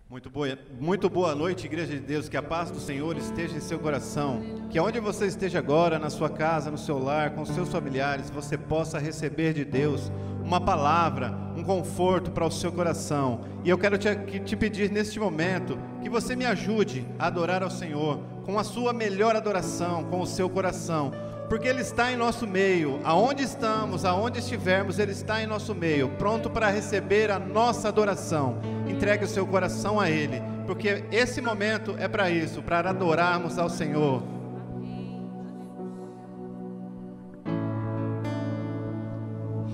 Muito boa noite, Igreja de Deus. Que a paz do Senhor esteja em seu coração. Que aonde você esteja agora, na sua casa, no seu lar, com seus familiares, você possa receber de Deus uma palavra, um conforto para o seu coração. E eu quero te pedir neste momento que você me ajude a adorar ao Senhor com a sua melhor adoração, com o seu coração. Porque Ele está em nosso meio, aonde estamos, aonde estivermos, Ele está em nosso meio, pronto para receber a nossa adoração. Entregue o seu coração a Ele, porque esse momento é para isso, para adorarmos ao Senhor.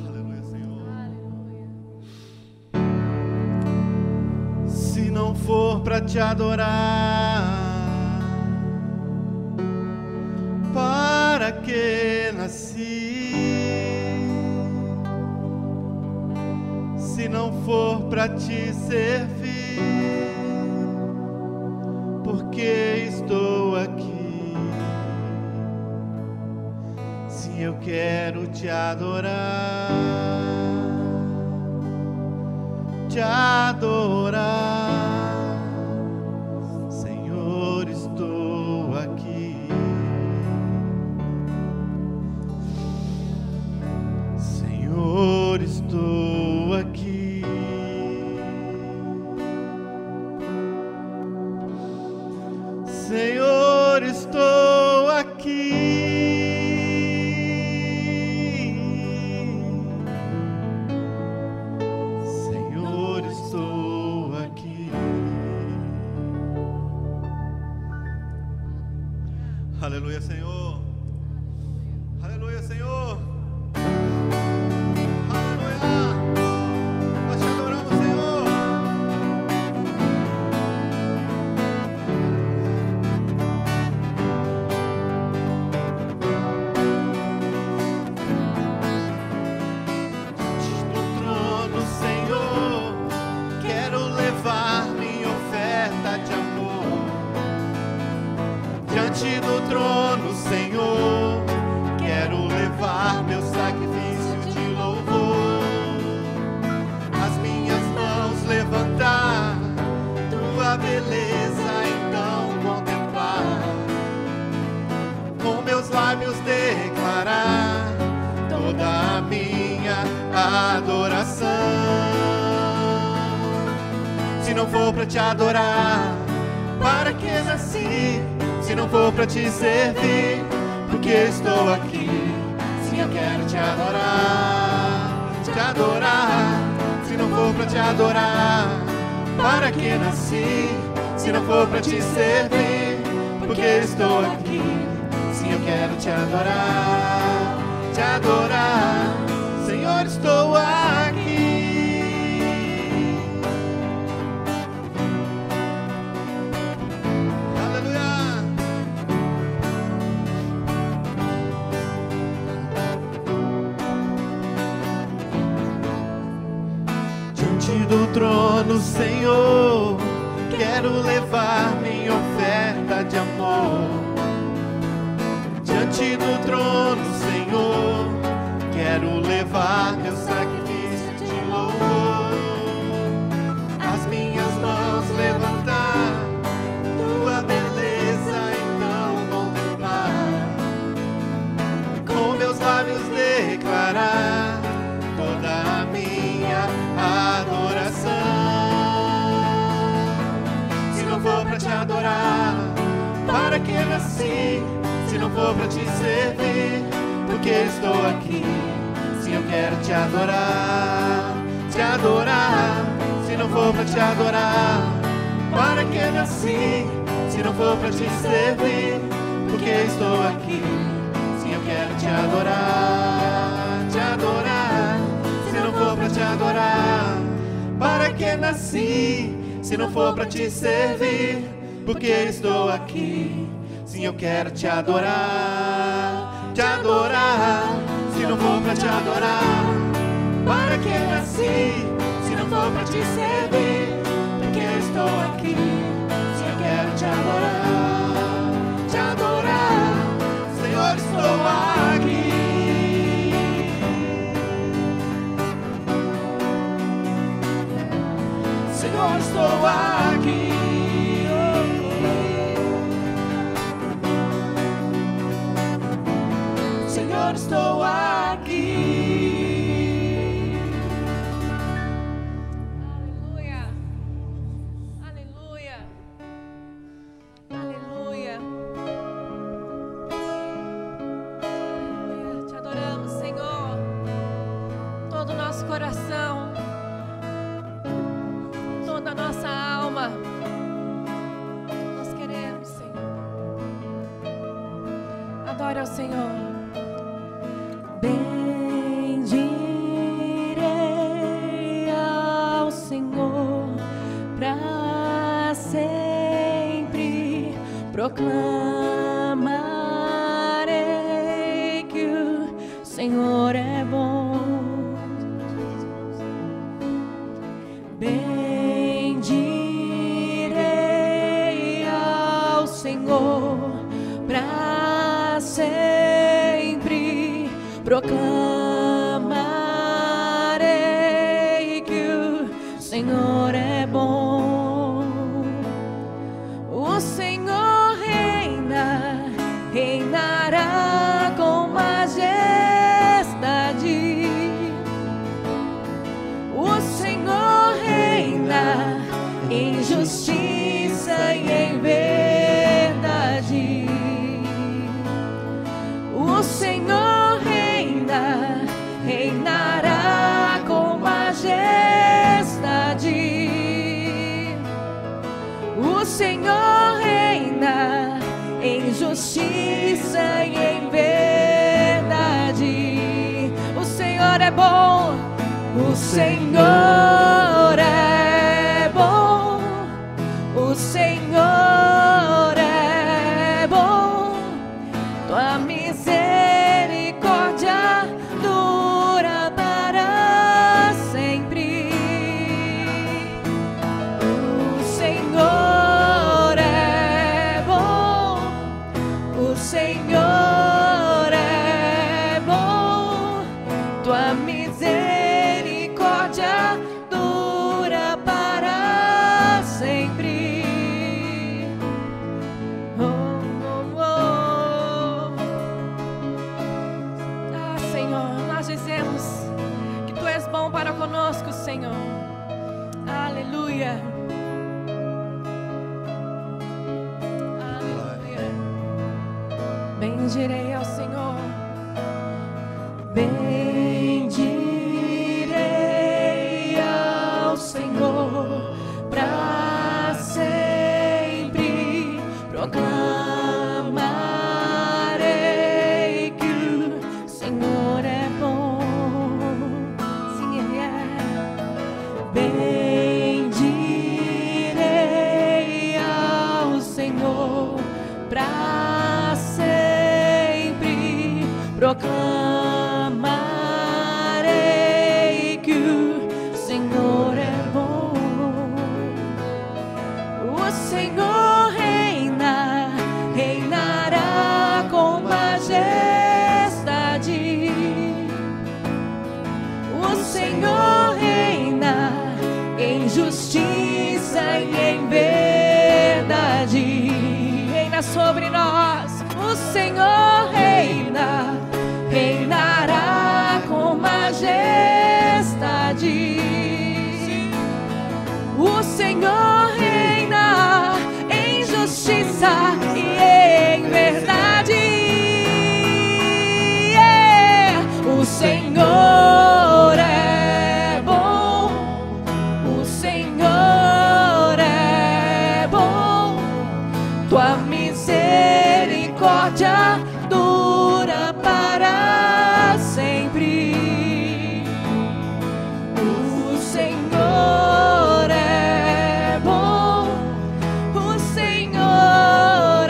Aleluia, Senhor. Se não for para te adorar, para que nasci? Se não for para te servir, porque estou aqui? Se eu quero te adorar, Senhor, estou aqui. Senhor, estou aqui. Senhor, estou aqui. Senhor, estou aqui. Aleluia, Senhor. Aleluia, Senhor. Diante do trono, Senhor, quero levar meu sacrifício de louvor. As minhas mãos levantar, tua beleza então contemplar. Com meus lábios declarar toda a minha adoração. Se não for para te adorar, para que nasci? Se não for para te servir, porque estou aqui. Se eu quero te adorar, te adorar. Se não for para te adorar, para que nasci? Se não for para te servir, porque estou aqui. Se eu quero te adorar, Senhor, estou aqui. Do trono, Senhor, quero levar minha oferta de amor. Diante do trono, Senhor, quero levar meu sacrifício de louvor. As minhas mãos levantar, tua beleza então contemplar. Com meus lábios declarar toda a minha adoração. Se não for para te adorar, para que nasci? Se não for para te servir, porque estou aqui. Se eu quero te adorar, se não for para te adorar, para que nasci? Se não for para te servir, porque estou aqui. Se eu quero te adorar, se não for para te adorar, para que nasci? Se não for para te servir, porque estou aqui. Sim, eu quero te adorar, se não for para te adorar, para que nasci? Se não for para te servir, porque estou aqui. Sim, eu quero te adorar, Senhor, estou aqui. Senhor, estou aqui. Senhor, estou aqui. Aleluia. Aleluia. Aleluia. Aleluia. Te adoramos, Senhor. Todo o nosso coração, toda a nossa alma. Nós queremos, Senhor. Adore ao Senhor. Bendirei ao Senhor para sempre, proclamarei que o Senhor é bom. Bendirei ao Senhor para sempre, proclamarei que o Senhor é bom. O Senhor reina, reinará com majestade. O Senhor reina em justiça e em verdade. O Senhor reina, reinará com majestade. O Senhor reina em justiça e em verdade. O Senhor é bom, o Senhor é bom, o Senhor é bom. Tua misericórdia dura para sempre. O Senhor é bom, o Senhor é bom. Tua misericórdia dura para sempre. Oh, oh, oh. Ah, Senhor, nós dizemos que Tu és bom para conosco, Senhor. Aleluia. Aleluia. Bendirei ao Senhor. Bendirei ao Senhor para sempre, proclamarei que o Senhor é bom. Sim, Ele é. Bendirei ao Senhor para sempre, proclamarei que o Senhor é bom. O Senhor reina, reinará com majestade. O Senhor reina em justiça e em verdade. Reina sobre nós. O Senhor reina, reinará com majestade. O Senhor reina em justiça e em verdade. O Senhor é bom, o Senhor é bom. Tua misericórdia dura para sempre. O Senhor é bom, o Senhor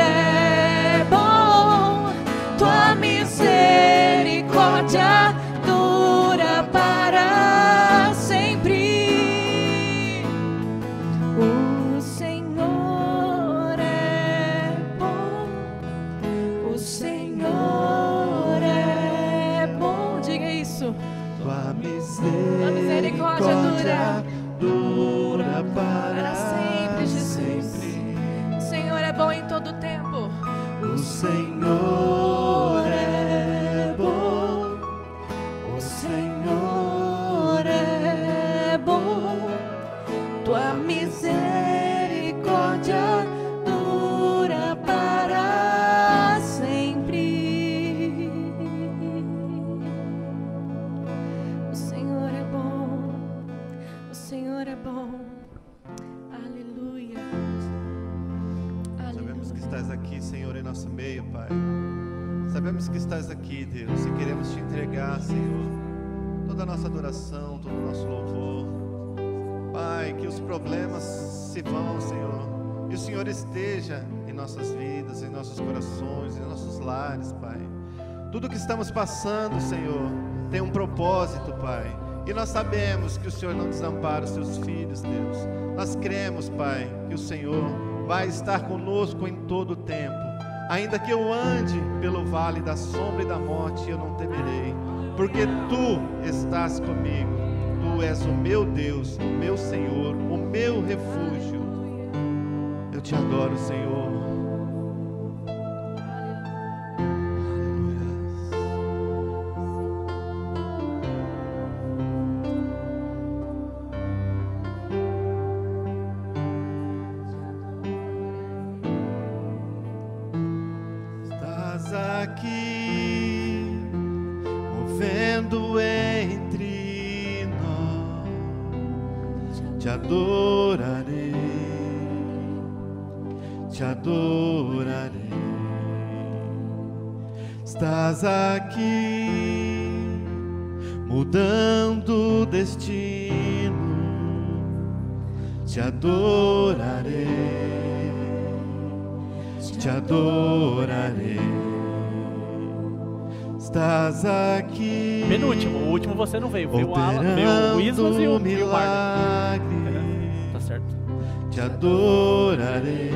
tua misericórdia dura para sempre. O Senhor é bom, o Senhor é bom. Aleluia. Sabemos que estás aqui, Senhor, em nosso meio, Pai. Sabemos que estás aqui, Deus, e queremos te entregar, Senhor, toda a nossa adoração, todo o nosso louvor. Pai, que os problemas se vão, Senhor, e o Senhor esteja em nossas vidas, em nossos corações, em nossos lares, Pai. Tudo que estamos passando, Senhor, tem um propósito, Pai, e nós sabemos que o Senhor não desampara os seus filhos, Deus. Nós cremos, Pai, que o Senhor vai estar conosco em todo o tempo. Ainda que eu ande pelo vale da sombra e da morte, eu não temerei, porque Tu estás comigo. Tu és o meu Deus, o meu Senhor, o meu refúgio. Eu te adoro, Senhor. Estás aqui, movendo entre nós. Te adorarei, te adorarei. Estás aqui, mudando o destino. Te adorarei, te adorarei. Estás aqui. Penúltimo, o último você não veio. Veio o Alan, veio o Ismas e o Marlon. Tá certo. Te adorarei,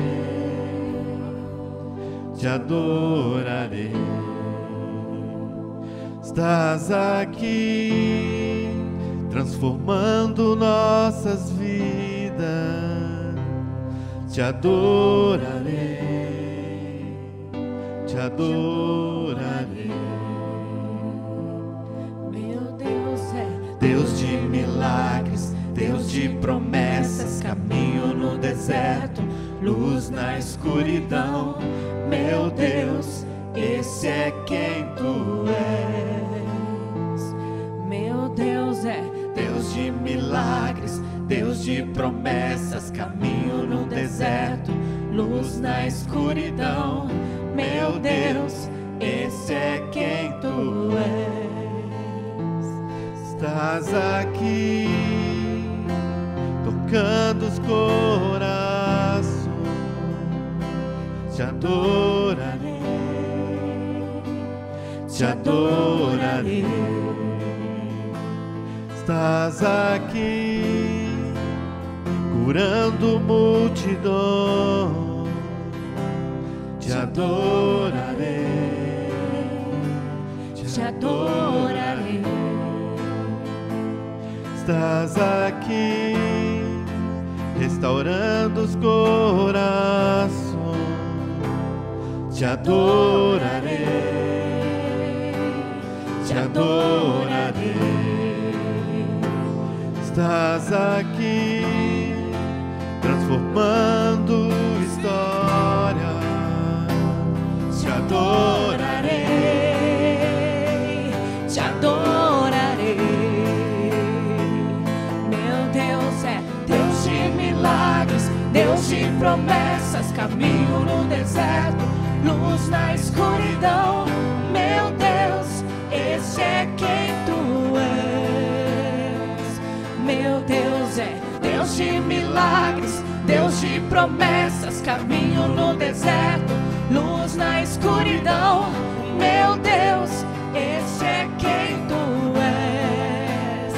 te adorarei. Estás aqui, transformando nossas vidas. Te adorarei, te adorarei. Meu Deus é Deus de milagres, Deus de promessas, caminho no deserto, luz na escuridão. Meu Deus, esse é quem Tu és. Meu Deus é Deus de milagres, Deus de promessas, caminho no deserto, luz na escuridão. Meu Deus, esse é quem Tu és. Estás aqui, tocando os corações. Te adorarei, te adorarei. Estás aqui, curando multidão. Te adorarei, te adorarei. Estás aqui, restaurando os corações. Te adorarei, te adorarei. Estás aqui, transformando história. Te adorarei, te adorarei. Meu Deus é Deus de milagres, Deus de promessas, caminho no deserto, luz na escuridão. Meu Deus, esse é quem Tu és. Meu Deus é Deus de milagres, Deus de promessas, caminho no deserto, luz na escuridão. Meu Deus, esse é quem Tu és.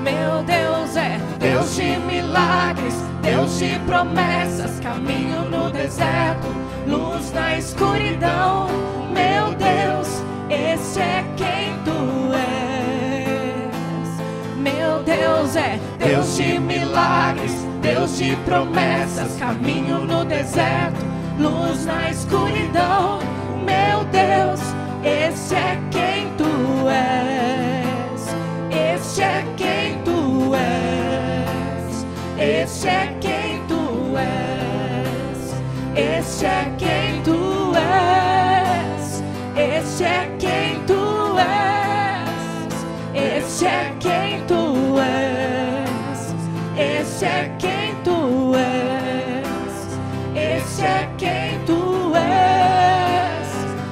Meu Deus é Deus de milagres, Deus de promessas, caminho no deserto, luz na escuridão. Meu Deus, esse é quem Tu és. Meu Deus é Deus de milagres, Deus de promessas, caminho no deserto, luz na escuridão. Meu Deus, esse é quem Tu és. Esse é quem Tu és. Este é quem tu és. Este é quem tu és. Este é quem tu és. Este é quem tu és. Este é quem tu és. Este é quem tu és.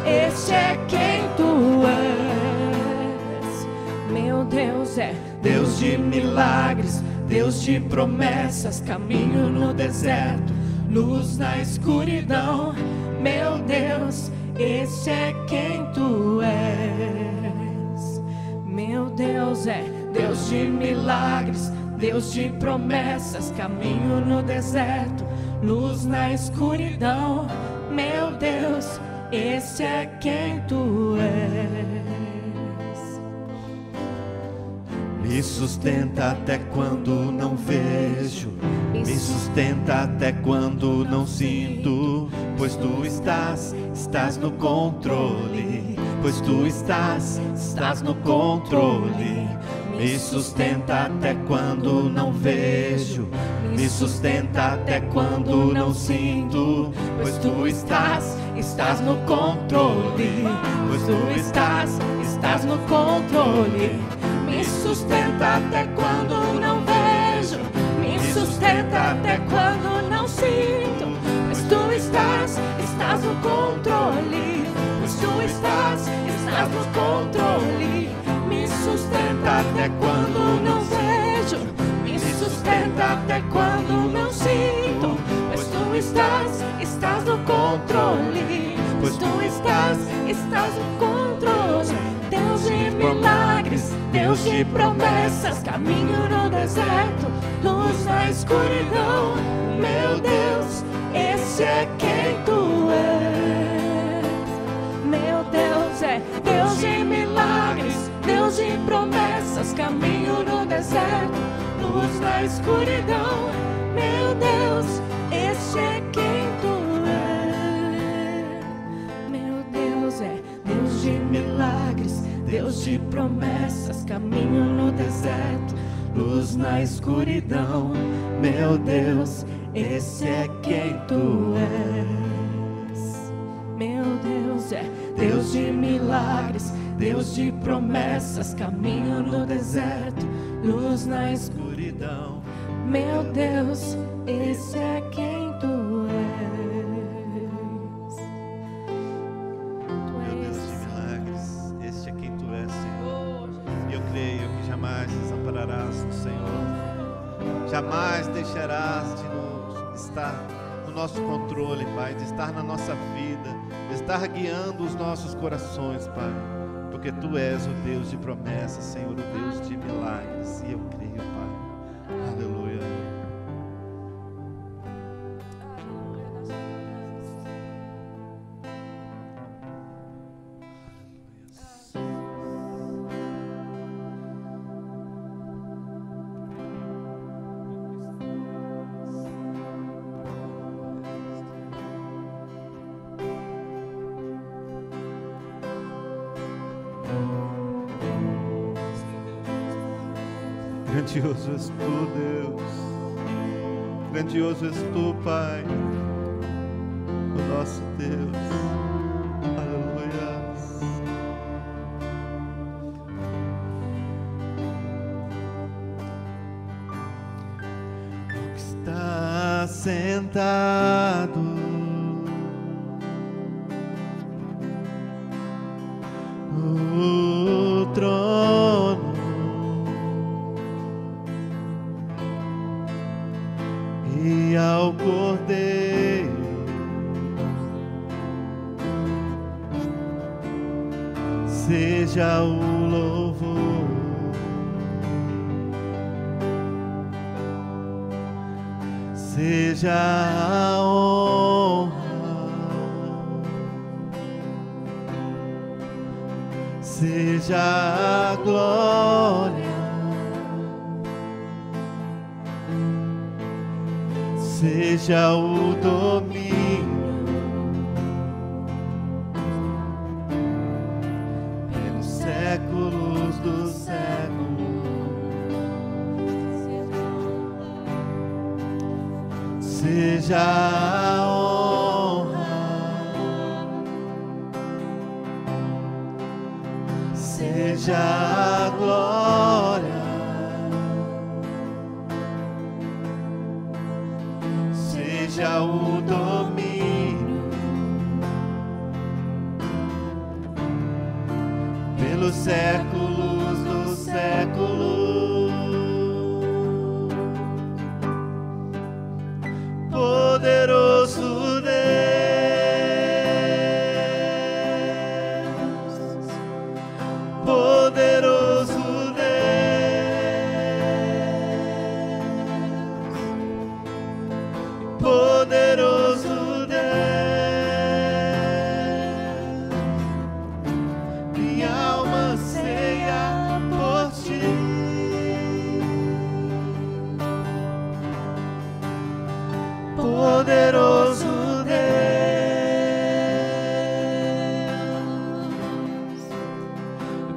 Este é quem tu és. Meu Deus é Deus de milagres, Deus de promessas, caminho no deserto, luz na escuridão. Meu Deus, esse é quem tu és. Meu Deus é Deus de milagres, Deus de promessas, caminho no deserto, luz na escuridão. Meu Deus, esse é quem tu és. Me sustenta até quando não vejo, me sustenta até quando não sinto, pois tu estás no controle, pois tu estás no controle. Me sustenta até quando não vejo, me sustenta até quando não sinto, pois tu estás no controle, pois tu estás no controle. Me sustenta até quando não vejo, me sustenta até quando não sinto, pois tu estás no controle, pois tu estás no controle. Me sustenta até quando não vejo, me sustenta até quando não sinto, pois tu estás no controle, pois tu estás no controle. Deus de milagres, Deus de promessas, caminho no deserto, luz na escuridão. Meu Deus, esse é quem tu és. Meu Deus é Deus de milagres, Deus de promessas, caminho no deserto, luz na escuridão. Meu Deus, esse é quem tu és. Meu Deus é Deus de milagres, Deus de promessas, caminho no deserto, luz na escuridão. Meu Deus, esse é quem tu és. Meu Deus é Deus de milagres, Deus de promessas, caminho no deserto, luz na escuridão. Meu Deus, esse é quem tu és. Meu Deus de milagres, este é quem tu és, Senhor. E eu creio que jamais desampararás no Senhor, jamais deixarás de estar no nosso controle, Pai, de estar na nossa vida, de estar guiando os nossos corações, Pai, porque tu és o Deus de promessas, Senhor, o Deus de milagres, e eu creio, Pai. Aleluia. Grandioso és tu, Deus, grandioso és tu, Pai, o nosso Deus. Aleluia. O que está sentado no trono, e ao Cordeiro seja o louvor, seja a honra, seja a glória, seja o domínio pelos séculos dos séculos. seja a honra, seja a glória, seja o domínio pelos séculos dos séculos. Poderoso Deus, poderoso Deus, poderoso Deus, minha alma anseia por ti. Poderoso Deus,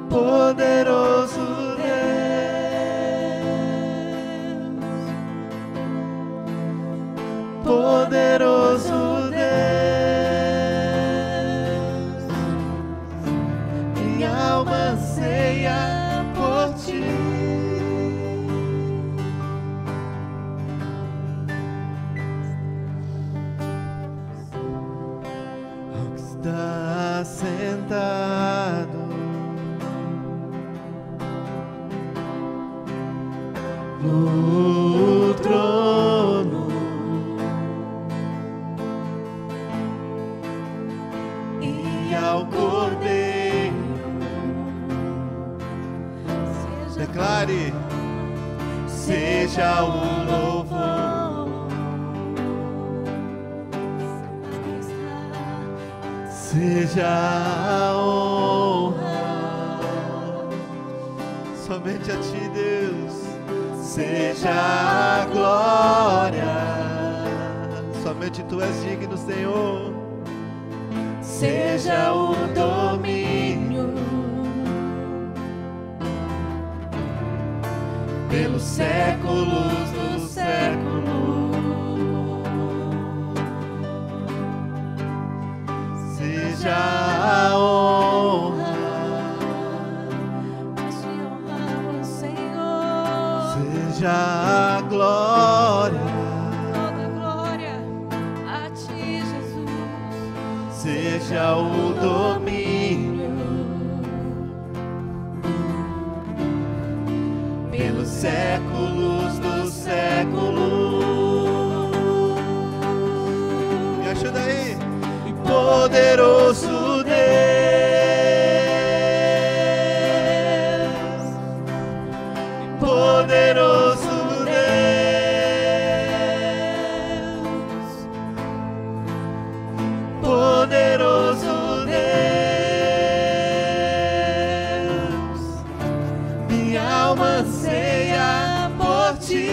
poderoso Deus, poderoso Deus, minha alma anseia por ti. Está sentado no trono e ao Cordeiro, declare, seja o louvor. Seja a honra, somente a ti, Deus. Seja a glória, somente tu és digno, Senhor. Seja o domínio pelos séculos dos séculos. Seja a honra, Te honramos, Senhor. seja a glória, Toda glória a ti, Jesus. seja o domínio pelos séculos dos séculos. Me ajuda aí. Poderoso Deus, poderoso Deus, poderoso Deus, minha alma anseia por ti.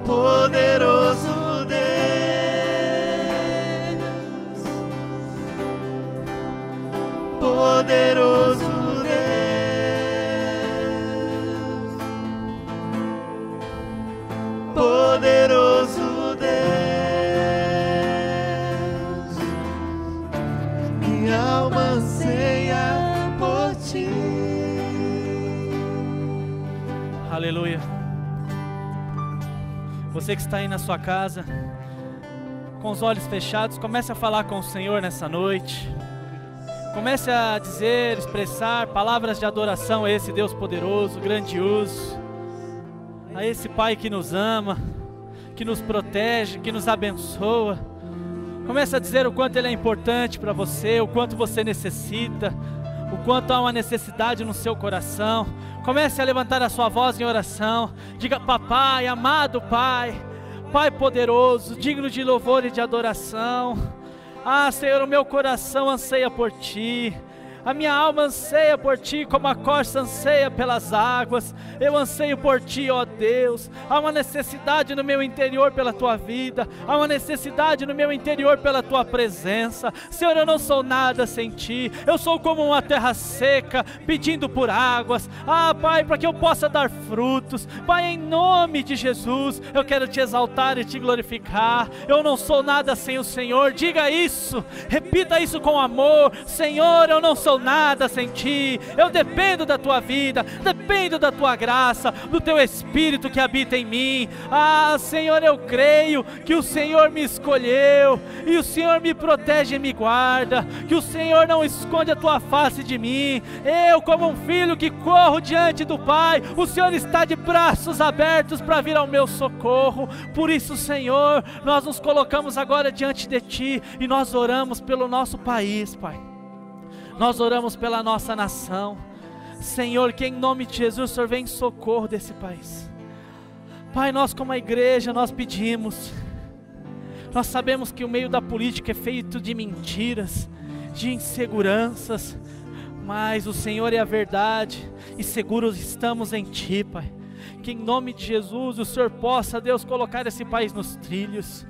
Poderoso Deus, poderoso Deus, poderoso Deus, minha alma anseia por ti. Aleluia. Você que está aí na sua casa, com os olhos fechados, comece a falar com o Senhor nessa noite. Comece a dizer, expressar palavras de adoração a esse Deus poderoso, grandioso, a esse Pai que nos ama, que nos protege, que nos abençoa. Comece a dizer o quanto Ele é importante para você, o quanto você necessita, o quanto há uma necessidade no seu coração. Comece a levantar a sua voz em oração. Diga: papai, amado Pai, Pai poderoso, digno de louvor e de adoração. Ah, Senhor, o meu coração anseia por Ti. A minha alma anseia por Ti, como a corça anseia pelas águas. Eu anseio por Ti, ó Deus. Há uma necessidade no meu interior pela Tua vida. Há uma necessidade no meu interior pela Tua presença. Senhor, eu não sou nada sem Ti. Eu sou como uma terra seca, pedindo por águas. Pai, para que eu possa dar frutos. Pai, em nome de Jesus, eu quero Te exaltar e Te glorificar. Eu não sou nada sem o Senhor. Diga isso, repita isso com amor. Senhor, eu não sou nada sem Ti. Eu dependo da Tua vida, dependo da Tua graça, do Teu Espírito que habita em mim. Senhor, eu creio que o Senhor me escolheu, e o Senhor me protege e me guarda, que o Senhor não esconde a Tua face de mim. Eu, como um filho que corro diante do Pai, o Senhor está de braços abertos para vir ao meu socorro. Por isso, Senhor, nós nos colocamos agora diante de Ti, e nós oramos pelo nosso país, Pai. Nós oramos pela nossa nação, Senhor, que em nome de Jesus o Senhor venha em socorro desse país. Pai, nós como a igreja, nós pedimos. Nós sabemos que o meio da política é feito de mentiras, de inseguranças, mas o Senhor é a verdade, e seguros estamos em Ti, Pai. Que em nome de Jesus o Senhor possa, Deus, colocar esse país nos trilhos.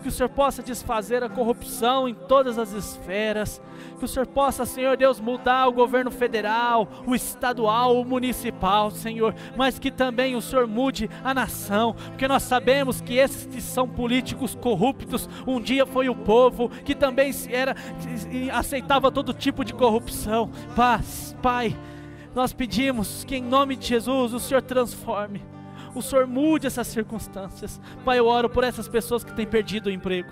Que o Senhor possa desfazer a corrupção em todas as esferas. Que o Senhor possa, Senhor Deus, mudar o governo federal, o estadual, o municipal, Senhor. Mas que também o Senhor mude a nação. Porque nós sabemos que esses que são políticos corruptos, um dia foi o povo que também aceitava todo tipo de corrupção. Pai, nós pedimos que em nome de Jesus o Senhor transforme. O Senhor mude essas circunstâncias. Pai, eu oro por essas pessoas que têm perdido o emprego.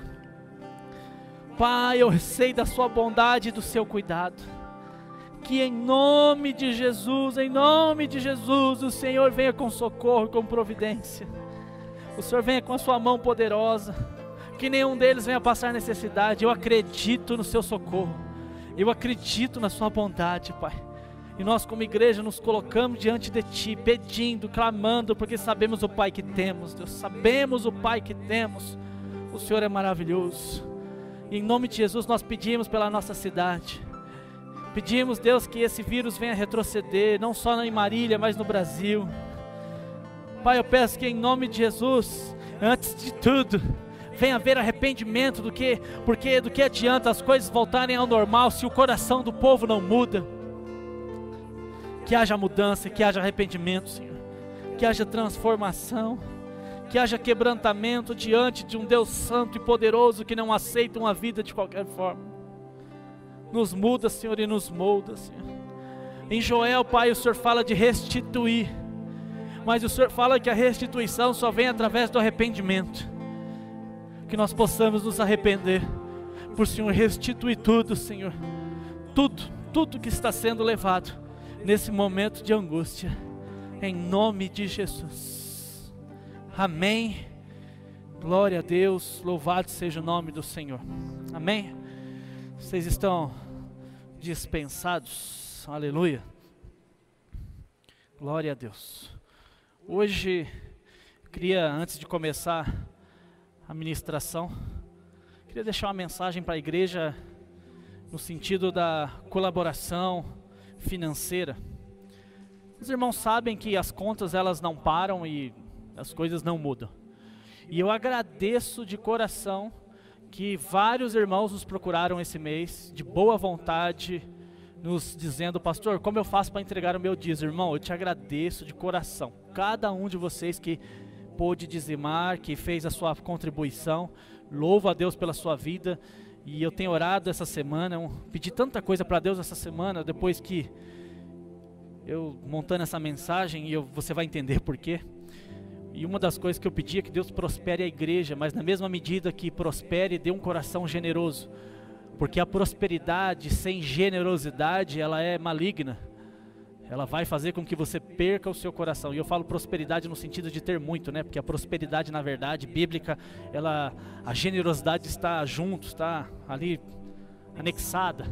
Pai, eu sei da Sua bondade e do Seu cuidado. Que em nome de Jesus, o Senhor venha com socorro e com providência. O Senhor venha com a Sua mão poderosa. Que nenhum deles venha passar necessidade. Eu acredito no Seu socorro. Eu acredito na Sua bondade, Pai. E nós como igreja nos colocamos diante de Ti, pedindo, clamando, porque sabemos o Pai que temos, Deus, sabemos o Pai que temos. O Senhor é maravilhoso. E em nome de Jesus nós pedimos pela nossa cidade. Pedimos, Deus, que esse vírus venha retroceder, não só em Marília, mas no Brasil. Pai, eu peço que em nome de Jesus, antes de tudo, venha haver arrependimento, porque do que adianta as coisas voltarem ao normal se o coração do povo não muda. Que haja mudança, que haja arrependimento, Senhor. Que haja transformação, que haja quebrantamento diante de um Deus santo e poderoso que não aceita uma vida de qualquer forma. Nos muda, Senhor, e nos molda, Senhor. Em Joel, Pai, o Senhor fala de restituir, mas o Senhor fala que a restituição só vem através do arrependimento. Que nós possamos nos arrepender, por Senhor restituir tudo, Senhor. Tudo que está sendo levado nesse momento de angústia, em nome de Jesus. Amém. Glória a Deus, louvado seja o nome do Senhor. Amém. Vocês estão dispensados. Aleluia. Glória a Deus. Hoje, queria, antes de começar a ministração, queria deixar uma mensagem para a igreja no sentido da colaboração financeira. Os irmãos sabem que as contas elas não param e as coisas não mudam. E eu agradeço de coração que vários irmãos nos procuraram esse mês, de boa vontade, nos dizendo: pastor, como eu faço para entregar o meu dízimo? Irmão, eu te agradeço de coração. Cada um de vocês que pôde dizimar, que fez a sua contribuição, louvo a Deus pela sua vida. E eu tenho orado essa semana, pedi tanta coisa para Deus essa semana, depois que eu montando essa mensagem, e você vai entender por quê. E uma das coisas que eu pedi é que Deus prospere a igreja, mas na mesma medida que prospere, dê um coração generoso. Porque a prosperidade sem generosidade, ela é maligna. Ela vai fazer com que você perca o seu coração. E eu falo prosperidade no sentido de ter muito, né? Porque a prosperidade, na verdade, bíblica, a generosidade está junto, está ali anexada.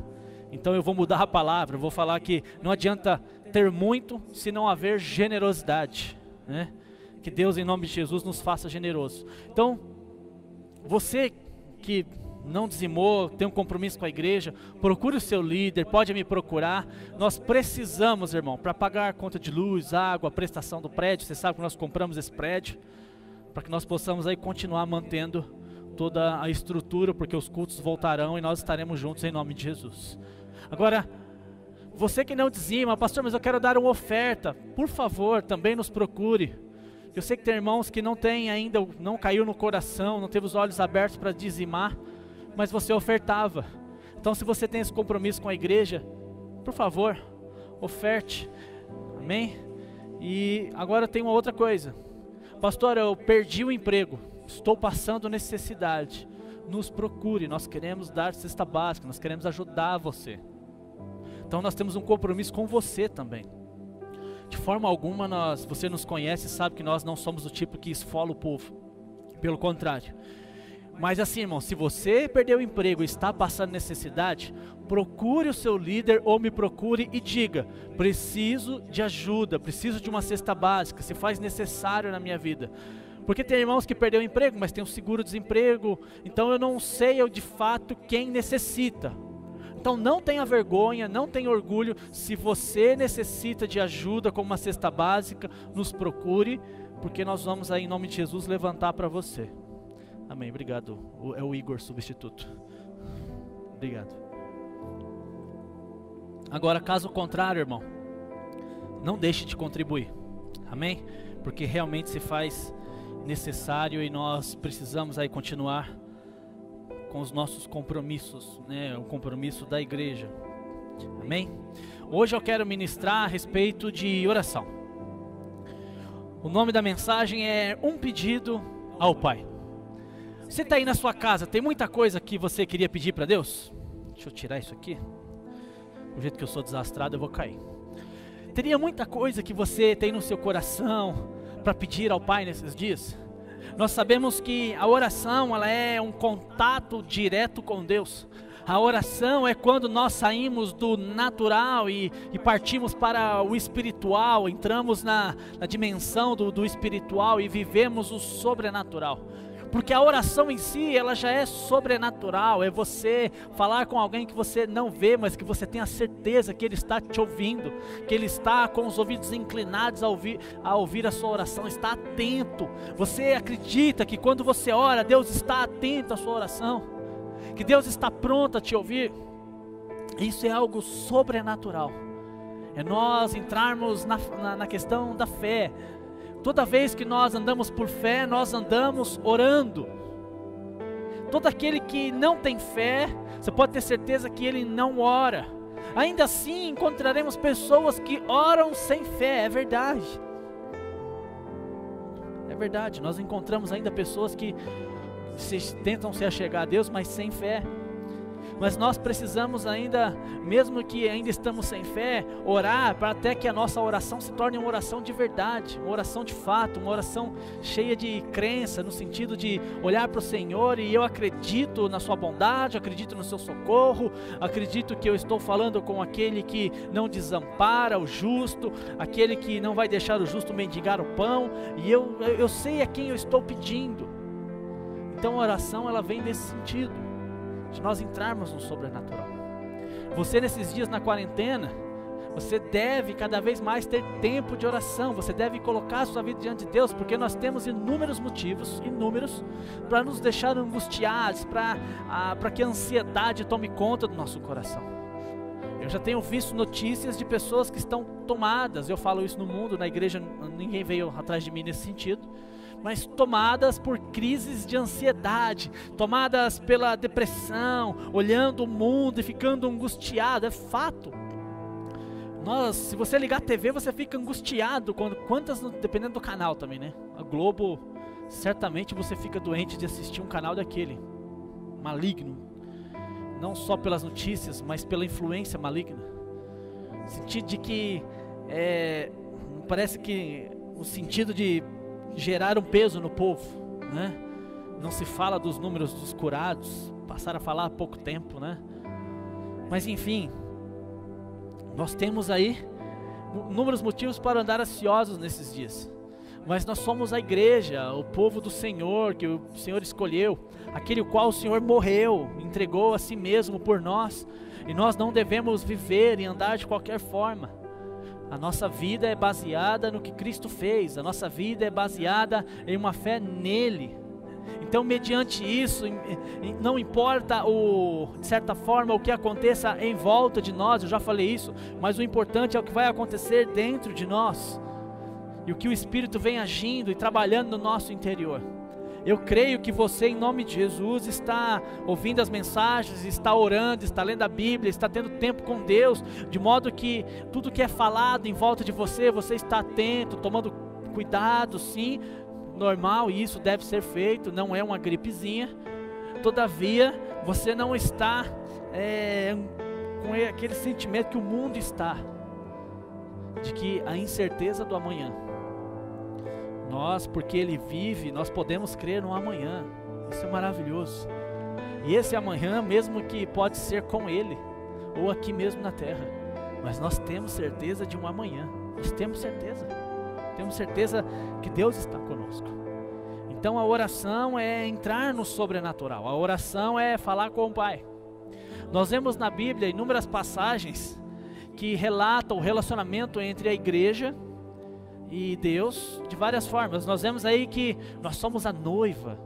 Então eu vou mudar a palavra, eu vou falar que não adianta ter muito se não haver generosidade, né? Que Deus, em nome de Jesus, nos faça generoso. Então, você que não dizimou, tem um compromisso com a igreja, procure o seu líder, pode me procurar. Nós precisamos, irmão, para pagar a conta de luz, água, a prestação do prédio. Você sabe que nós compramos esse prédio, para que nós possamos aí continuar mantendo toda a estrutura, porque os cultos voltarão e nós estaremos juntos em nome de Jesus. Agora, você que não dizima, pastor, mas eu quero dar uma oferta, por favor, também nos procure. Eu sei que tem irmãos que não tem ainda, não caiu no coração, não teve os olhos abertos para dizimar, mas você ofertava. Então, se você tem esse compromisso com a igreja, por favor, oferte. Amém? E agora tem uma outra coisa. Pastor, eu perdi o emprego, estou passando necessidade. Nos procure, nós queremos dar cesta básica, nós queremos ajudar você. Então nós temos um compromisso com você também. De forma alguma você nos conhece e sabe que nós não somos o tipo que esfola o povo. Pelo contrário. Mas assim, irmão, se você perdeu o emprego e está passando necessidade, procure o seu líder ou me procure e diga: preciso de ajuda, preciso de uma cesta básica, se faz necessário na minha vida. Porque tem irmãos que perderam o emprego, mas tem um seguro-desemprego, então eu não sei de fato quem necessita. Então não tenha vergonha, não tenha orgulho. Se você necessita de ajuda como uma cesta básica, nos procure, porque nós vamos aí em nome de Jesus levantar para você. Amém, obrigado. É o Igor, substituto. Obrigado. Agora, caso contrário, irmão, não deixe de contribuir. Amém? Porque realmente se faz necessário e nós precisamos aí continuar com os nossos compromissos, né? O compromisso da igreja. Amém? Hoje eu quero ministrar a respeito de oração. O nome da mensagem é Um Pedido ao Pai. Você está aí na sua casa, tem muita coisa que você queria pedir para Deus? Deixa eu tirar isso aqui. Do jeito que eu sou desastrado, eu vou cair. Teria muita coisa que você tem no seu coração para pedir ao Pai nesses dias? Nós sabemos que a oração, ela é um contato direto com Deus. A oração é quando nós saímos do natural e partimos para o espiritual, entramos na dimensão do espiritual e vivemos o sobrenatural. Porque a oração em si, ela já é sobrenatural, é você falar com alguém que você não vê, mas que você tem a certeza que ele está te ouvindo, que ele está com os ouvidos inclinados a ouvir a sua oração, está atento. Você acredita que quando você ora, Deus está atento à sua oração, que Deus está pronto a te ouvir. Isso é algo sobrenatural, é nós entrarmos na questão da fé. Toda vez que nós andamos por fé, nós andamos orando. Todo aquele que não tem fé, você pode ter certeza que ele não ora. Ainda assim, encontraremos pessoas que oram sem fé, é verdade. É verdade, nós encontramos ainda pessoas que tentam se achegar a Deus, mas sem fé. Mas nós precisamos ainda, mesmo que ainda estamos sem fé, orar para até que a nossa oração se torne uma oração de verdade, uma oração de fato, uma oração cheia de crença, no sentido de olhar para o Senhor e eu acredito na sua bondade, acredito no seu socorro, acredito que eu estou falando com aquele que não desampara o justo, aquele que não vai deixar o justo mendigar o pão, e eu sei a quem eu estou pedindo. Então a oração, ela vem nesse sentido, de nós entrarmos no sobrenatural. Você nesses dias na quarentena, você deve cada vez mais ter tempo de oração, você deve colocar a sua vida diante de Deus, porque nós temos inúmeros motivos, para nos deixar angustiados, para que a ansiedade tome conta do nosso coração. Eu já tenho visto notícias de pessoas que estão tomadas, eu falo isso no mundo, na igreja ninguém veio atrás de mim nesse sentido, mas tomadas por crises de ansiedade, tomadas pela depressão, olhando o mundo e ficando angustiado, é fato. Se você ligar a TV, você fica angustiado, dependendo do canal também, né? A Globo, certamente você fica doente de assistir um canal daquele, maligno, não só pelas notícias, mas pela influência maligna. No sentido de que, parece que o sentido de gerar um peso no povo, né? Não se fala dos números dos curados, passaram a falar há pouco tempo, né? Mas enfim, nós temos aí inúmeros motivos para andar ansiosos nesses dias. mas nós somos a igreja, o povo do Senhor, que o Senhor escolheu, aquele o qual o Senhor morreu, entregou a si mesmo por nós, e nós não devemos viver e andar de qualquer forma. A nossa vida é baseada no que Cristo fez, a nossa vida é baseada em uma fé nele. Então, mediante isso, não importa de certa forma o que aconteça em volta de nós, eu já falei isso, mas o importante é o que vai acontecer dentro de nós, e o que o Espírito vem agindo e trabalhando no nosso interior. Eu creio que você, em nome de Jesus, está ouvindo as mensagens, está orando, está lendo a Bíblia, está tendo tempo com Deus, de modo que tudo que é falado em volta de você, você está atento, tomando cuidado, sim, normal, e isso deve ser feito, não é uma gripezinha. Todavia, você não está com aquele sentimento que o mundo está, de que a incerteza do amanhã. Nós, porque Ele vive, nós podemos crer no amanhã. Isso é maravilhoso. E esse amanhã, mesmo que pode ser com Ele, ou aqui mesmo na terra, mas nós temos certeza de um amanhã. Nós temos certeza que Deus está conosco. Então a oração é entrar no sobrenatural. A oração é falar com o Pai. Nós vemos na Bíblia inúmeras passagens que relatam o relacionamento entre a igreja e Deus de várias formas. Nós vemos aí que nós somos a noiva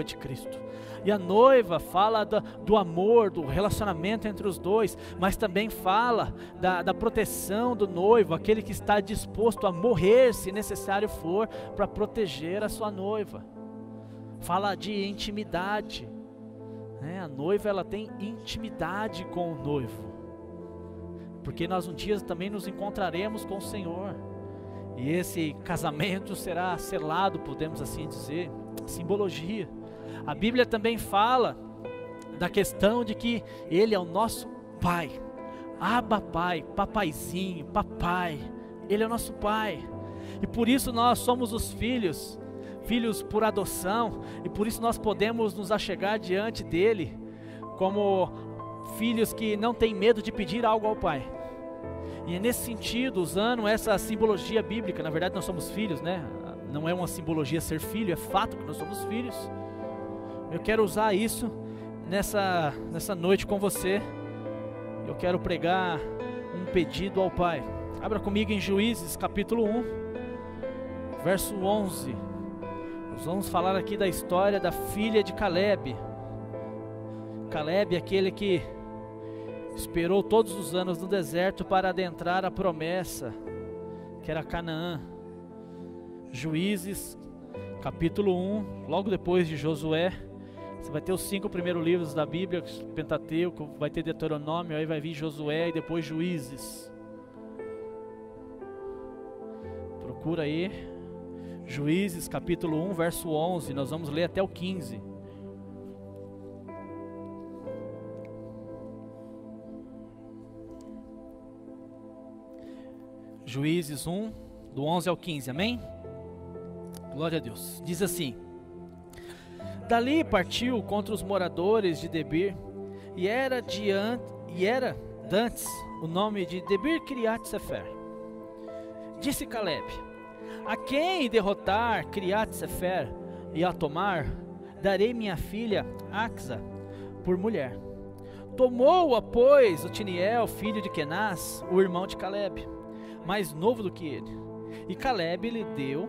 de Cristo, e a noiva fala do amor, do relacionamento entre os dois, mas também fala da proteção do noivo, aquele que está disposto a morrer se necessário for, para proteger a sua noiva. Fala de intimidade, né? A noiva, ela tem intimidade com o noivo, porque nós um dia também nos encontraremos com o Senhor, e esse casamento será selado, podemos assim dizer, simbologia. A Bíblia também fala da questão de que Ele é o nosso Pai, Abba Pai, papaizinho, papai, Ele é o nosso Pai, e por isso nós somos os filhos por adoção, e por isso nós podemos nos achegar diante dEle, como filhos que não têm medo de pedir algo ao Pai. E é nesse sentido, usando essa simbologia bíblica, na verdade nós somos filhos, né? Não é uma simbologia ser filho, é fato que nós somos filhos. Eu quero usar isso nessa noite com você. Eu quero pregar um pedido ao Pai. Abra comigo em Juízes capítulo 1, verso 11. Nós vamos falar aqui da história da filha de Caleb. Caleb é aquele que esperou todos os anos no deserto para adentrar a promessa, que era Canaã. Juízes, capítulo 1, logo depois de Josué. Você vai ter os 5 primeiros livros da Bíblia, Pentateuco, vai ter Deuteronômio, aí vai vir Josué e depois Juízes. Procura aí, Juízes, capítulo 1, verso 11, nós vamos ler até o 15. Juízes 1, do 11 ao 15, amém? Glória a Deus. Diz assim: Dali partiu contra os moradores de Debir, e era dantes o nome de Debir Kiriat Sefer. Disse Caleb: a quem derrotar Kiriat Sefer e a tomar, darei minha filha Axa por mulher. Tomou-a, pois, Otiniel, filho de Kenaz, o irmão de Caleb, mais novo do que ele, e Caleb lhe deu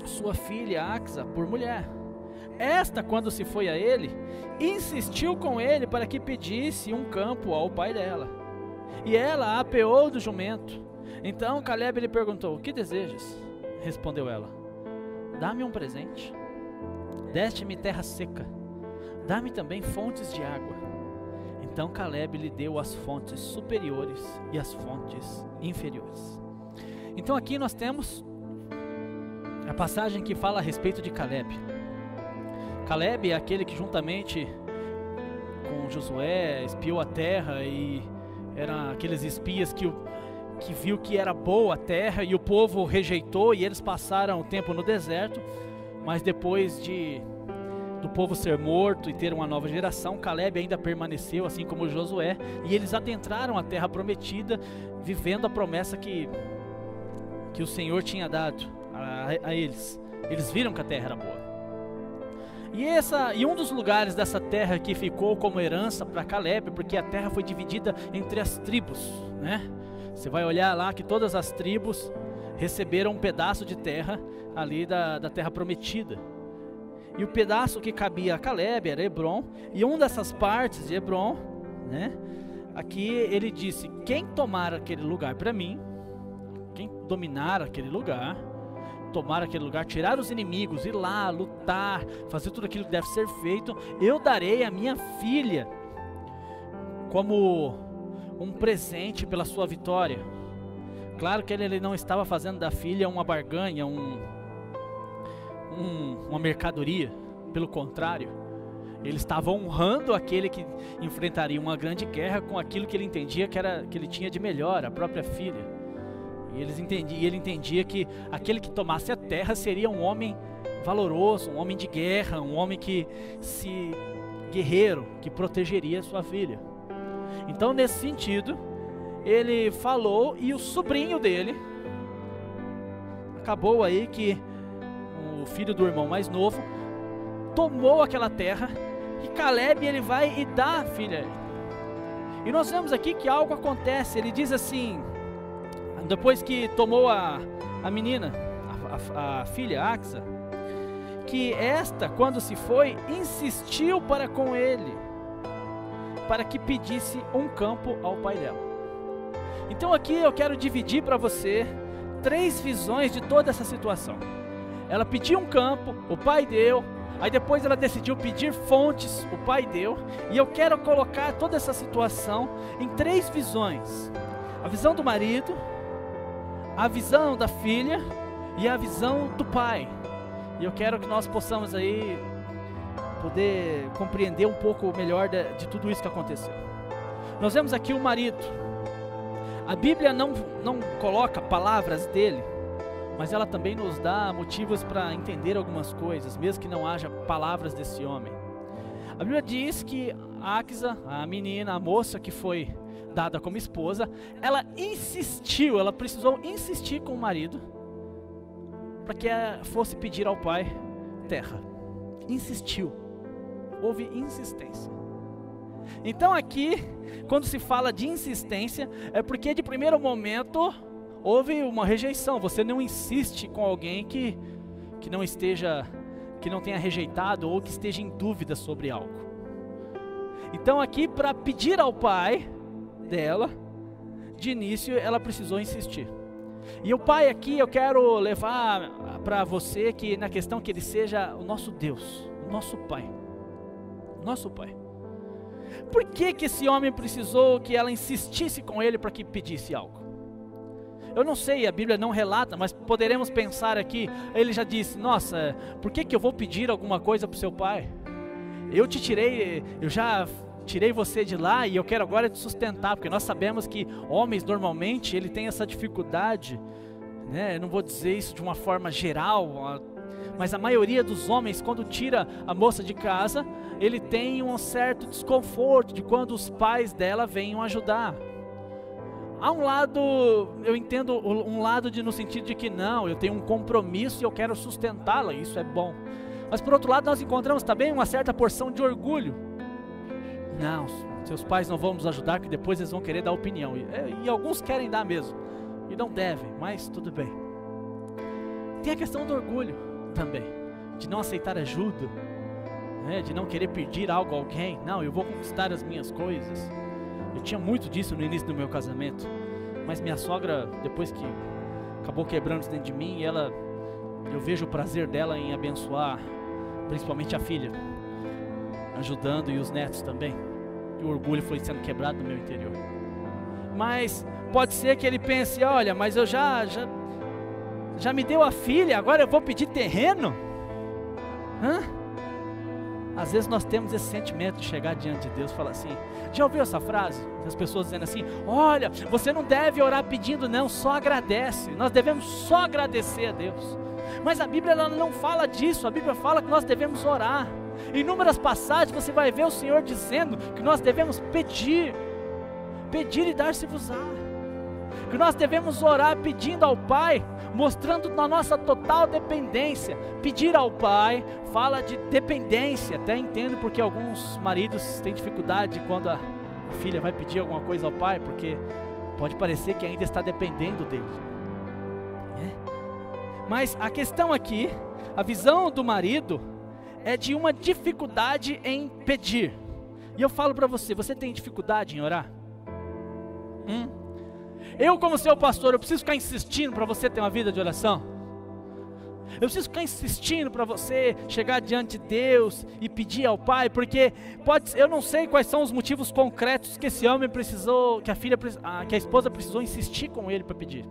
sua filha Axa por mulher. Esta, quando se foi a ele, insistiu com ele para que pedisse um campo ao pai dela, e ela a apeou do jumento. Então Caleb lhe perguntou: o que desejas? Respondeu ela: dá-me um presente, deste-me terra seca, dá-me também fontes de água. Então Caleb lhe deu as fontes superiores e as fontes inferiores. Então aqui nós temos a passagem que fala a respeito de Caleb. Caleb é aquele que juntamente com Josué espiou a terra, e eram aqueles espias que viu que era boa a terra, e o povo rejeitou, e eles passaram o tempo no deserto. Mas depois do povo ser morto e ter uma nova geração, Caleb ainda permaneceu, assim como Josué, e eles adentraram a terra prometida, vivendo a promessa que o Senhor tinha dado a eles. Eles viram que a terra era boa. E um dos lugares dessa terra que ficou como herança para Caleb, porque a terra foi dividida entre as tribos, né? Você vai olhar lá que todas as tribos receberam um pedaço de terra ali da terra prometida. E o pedaço que cabia a Caleb era Hebron, e uma dessas partes de Hebron, né? Aqui ele disse: quem tomar aquele lugar para mim, quem dominar aquele lugar, tomar aquele lugar, tirar os inimigos, ir lá, lutar, fazer tudo aquilo que deve ser feito, eu darei a minha filha como um presente pela sua vitória. Claro que ele não estava fazendo da filha uma barganha, uma mercadoria, pelo contrário, ele estava honrando aquele que enfrentaria uma grande guerra com aquilo que ele entendia que ele tinha de melhor, a própria filha. E ele entendia que aquele que tomasse a terra seria um homem valoroso, um homem de guerra, um homem guerreiro, que protegeria a sua filha. Então, nesse sentido, ele falou, e o sobrinho dele, acabou aí que o filho do irmão mais novo tomou aquela terra, e Caleb ele vai e dá a filha a ele. E nós vemos aqui que algo acontece. Ele diz assim, depois que tomou a menina, a filha Axa, que esta, quando se foi, insistiu para com ele, para que pedisse um campo ao pai dela. Então aqui eu quero dividir para você 3 visões de toda essa situação. Ela pediu um campo, o pai deu. Aí depois ela decidiu pedir fontes, o pai deu. E eu quero colocar toda essa situação em 3 visões: a visão do marido, a visão da filha e a visão do pai. E eu quero que nós possamos aí poder compreender um pouco melhor de tudo isso que aconteceu. Nós vemos aqui o marido. A Bíblia não coloca palavras dele, mas ela também nos dá motivos para entender algumas coisas, mesmo que não haja palavras desse homem. A Bíblia diz que Axa, a menina, a moça que foi dada como esposa, ela precisou insistir com o marido para que fosse pedir ao pai terra. Insistiu, houve insistência. Então aqui, quando se fala de insistência, é porque de primeiro momento houve uma rejeição. Você não insiste com alguém que não tenha rejeitado ou que esteja em dúvida sobre algo. Então aqui, para pedir ao pai dela, de início ela precisou insistir. E o pai aqui eu quero levar para você que na questão que ele seja o nosso Deus, o nosso pai. Nosso pai. Por que esse homem precisou que ela insistisse com ele para que pedisse algo? Eu não sei, a Bíblia não relata, mas poderemos pensar aqui. Ele já disse: nossa, por que eu vou pedir alguma coisa para o seu pai? Eu já tirei você de lá e eu quero agora te sustentar, porque nós sabemos que homens normalmente ele tem essa dificuldade, né? Eu não vou dizer isso de uma forma geral, mas a maioria dos homens, quando tira a moça de casa, ele tem um certo desconforto de quando os pais dela venham ajudar. Há um lado, eu entendo um lado no sentido de que não, eu tenho um compromisso e eu quero sustentá-la, isso é bom. Mas por outro lado nós encontramos também uma certa porção de orgulho. Não, seus pais não vão nos ajudar, que depois eles vão querer dar opinião. E alguns querem dar mesmo, e não devem, mas tudo bem. Tem a questão do orgulho também, de não aceitar ajuda, né? De não querer pedir algo a alguém. Não, eu vou conquistar as minhas coisas. Eu tinha muito disso no início do meu casamento, mas minha sogra, depois que acabou quebrando isso dentro de mim, eu vejo o prazer dela em abençoar, principalmente a filha, ajudando, e os netos também. E o orgulho foi sendo quebrado no meu interior. Mas pode ser que ele pense: olha, mas eu já me deu a filha, agora eu vou pedir terreno? Às vezes nós temos esse sentimento de chegar diante de Deus e falar assim. Já ouviu essa frase? As pessoas dizendo assim: olha, você não deve orar pedindo não, só agradece. Nós devemos só agradecer a Deus. Mas a Bíblia ela não fala disso. A Bíblia fala que nós devemos orar. Em inúmeras passagens você vai ver o Senhor dizendo que nós devemos pedir e dar-se-vos-á. que nós devemos orar pedindo ao Pai, mostrando na nossa total dependência. Pedir ao Pai fala de dependência. Até entendo porque alguns maridos têm dificuldade quando a filha vai pedir alguma coisa ao pai, porque pode parecer que ainda está dependendo dele. Mas a questão aqui, a visão do marido é de uma dificuldade em pedir. E eu falo para você, você tem dificuldade em orar? Eu, como seu pastor, eu preciso ficar insistindo para você ter uma vida de oração? Eu preciso ficar insistindo para você chegar diante de Deus e pedir ao Pai? Porque eu não sei quais são os motivos concretos que esse homem precisou, que a esposa precisou insistir com ele para pedir.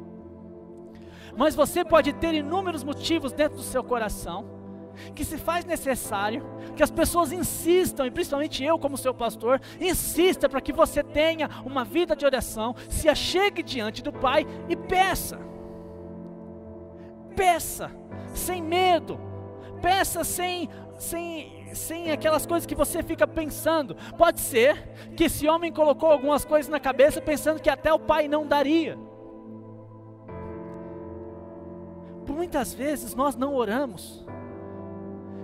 Mas você pode ter inúmeros motivos dentro do seu coração, que se faz necessário que as pessoas insistam, e principalmente eu como seu pastor, insista para que você tenha uma vida de oração, se achegue diante do Pai e peça. Peça sem medo, peça sem aquelas coisas que você fica pensando. Pode ser que esse homem colocou algumas coisas na cabeça pensando que até o Pai não daria. Por muitas vezes nós não oramos,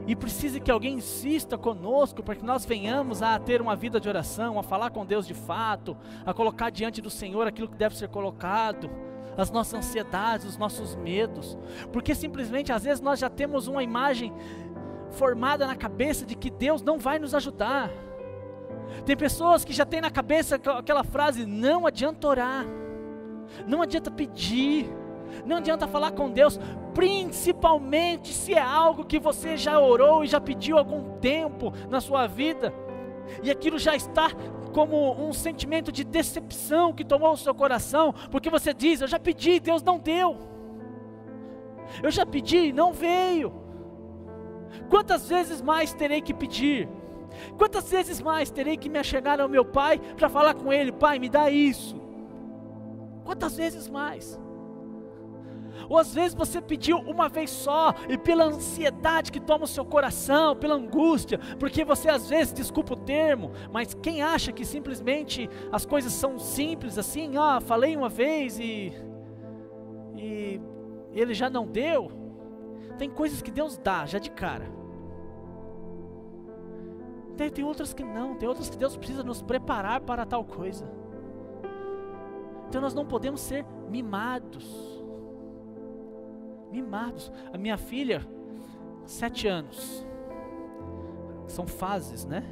e precisa que alguém insista conosco para que nós venhamos a ter uma vida de oração, a falar com Deus de fato, a colocar diante do Senhor aquilo que deve ser colocado, as nossas ansiedades, os nossos medos, porque simplesmente às vezes nós já temos uma imagem formada na cabeça de que Deus não vai nos ajudar. Tem pessoas que já têm na cabeça aquela frase: não adianta orar, não adianta pedir, não adianta falar com Deus, principalmente se é algo que você já orou e já pediu há algum tempo na sua vida, e aquilo já está como um sentimento de decepção que tomou o seu coração, porque você diz: eu já pedi, Deus não deu, eu já pedi, não veio. Quantas vezes mais terei que pedir? Quantas vezes mais terei que me achegar ao meu Pai para falar com Ele: Pai, me dá isso? Quantas vezes mais? Ou às vezes você pediu uma vez só, e pela ansiedade que toma o seu coração, pela angústia, porque você às vezes, desculpa o termo, mas quem acha que simplesmente as coisas são simples assim, falei uma vez e ele já não deu. Tem coisas que Deus dá já de cara, tem outras que não, tem outras que Deus precisa nos preparar para tal coisa. Então nós não podemos ser mimados. A minha filha, 7 anos, são fases, né?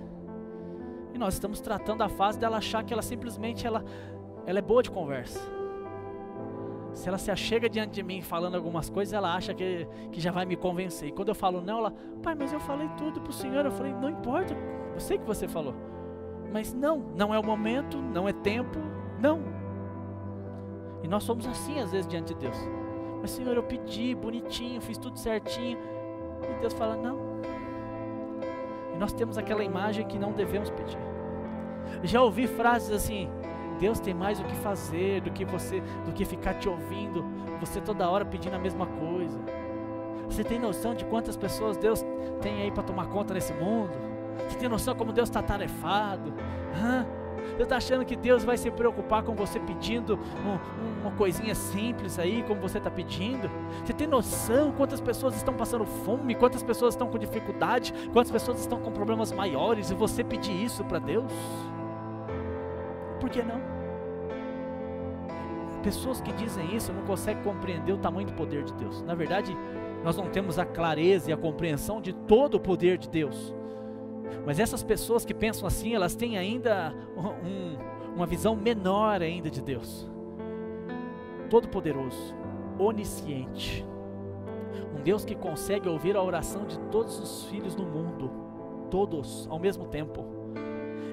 E nós estamos tratando a fase dela achar que ela simplesmente ela é boa de conversa. Se ela se achega diante de mim falando algumas coisas, ela acha que já vai me convencer. E quando eu falo não, ela: pai, mas eu falei tudo para o Senhor. Eu falei: não importa, eu sei que você falou, mas não é o momento, não é tempo, não. E nós somos assim às vezes diante de Deus. Mas Senhor, eu pedi bonitinho, fiz tudo certinho, e Deus fala: não. E nós temos aquela imagem que não devemos pedir. Já ouvi frases assim: Deus tem mais o que fazer do que ficar te ouvindo, você toda hora pedindo a mesma coisa. Você tem noção de quantas pessoas Deus tem aí para tomar conta nesse mundo? Você tem noção como Deus está atarefado? Você está achando que Deus vai se preocupar com você pedindo uma coisinha simples aí, como você está pedindo? Você tem noção quantas pessoas estão passando fome, quantas pessoas estão com dificuldade, quantas pessoas estão com problemas maiores, e você pedir isso para Deus? Por que não? Pessoas que dizem isso não conseguem compreender o tamanho do poder de Deus. Na verdade, nós não temos a clareza e a compreensão de todo o poder de Deus. Mas essas pessoas que pensam assim, elas têm ainda uma visão menor ainda de Deus. Todo-poderoso, onisciente, um Deus que consegue ouvir a oração de todos os filhos do mundo, todos ao mesmo tempo,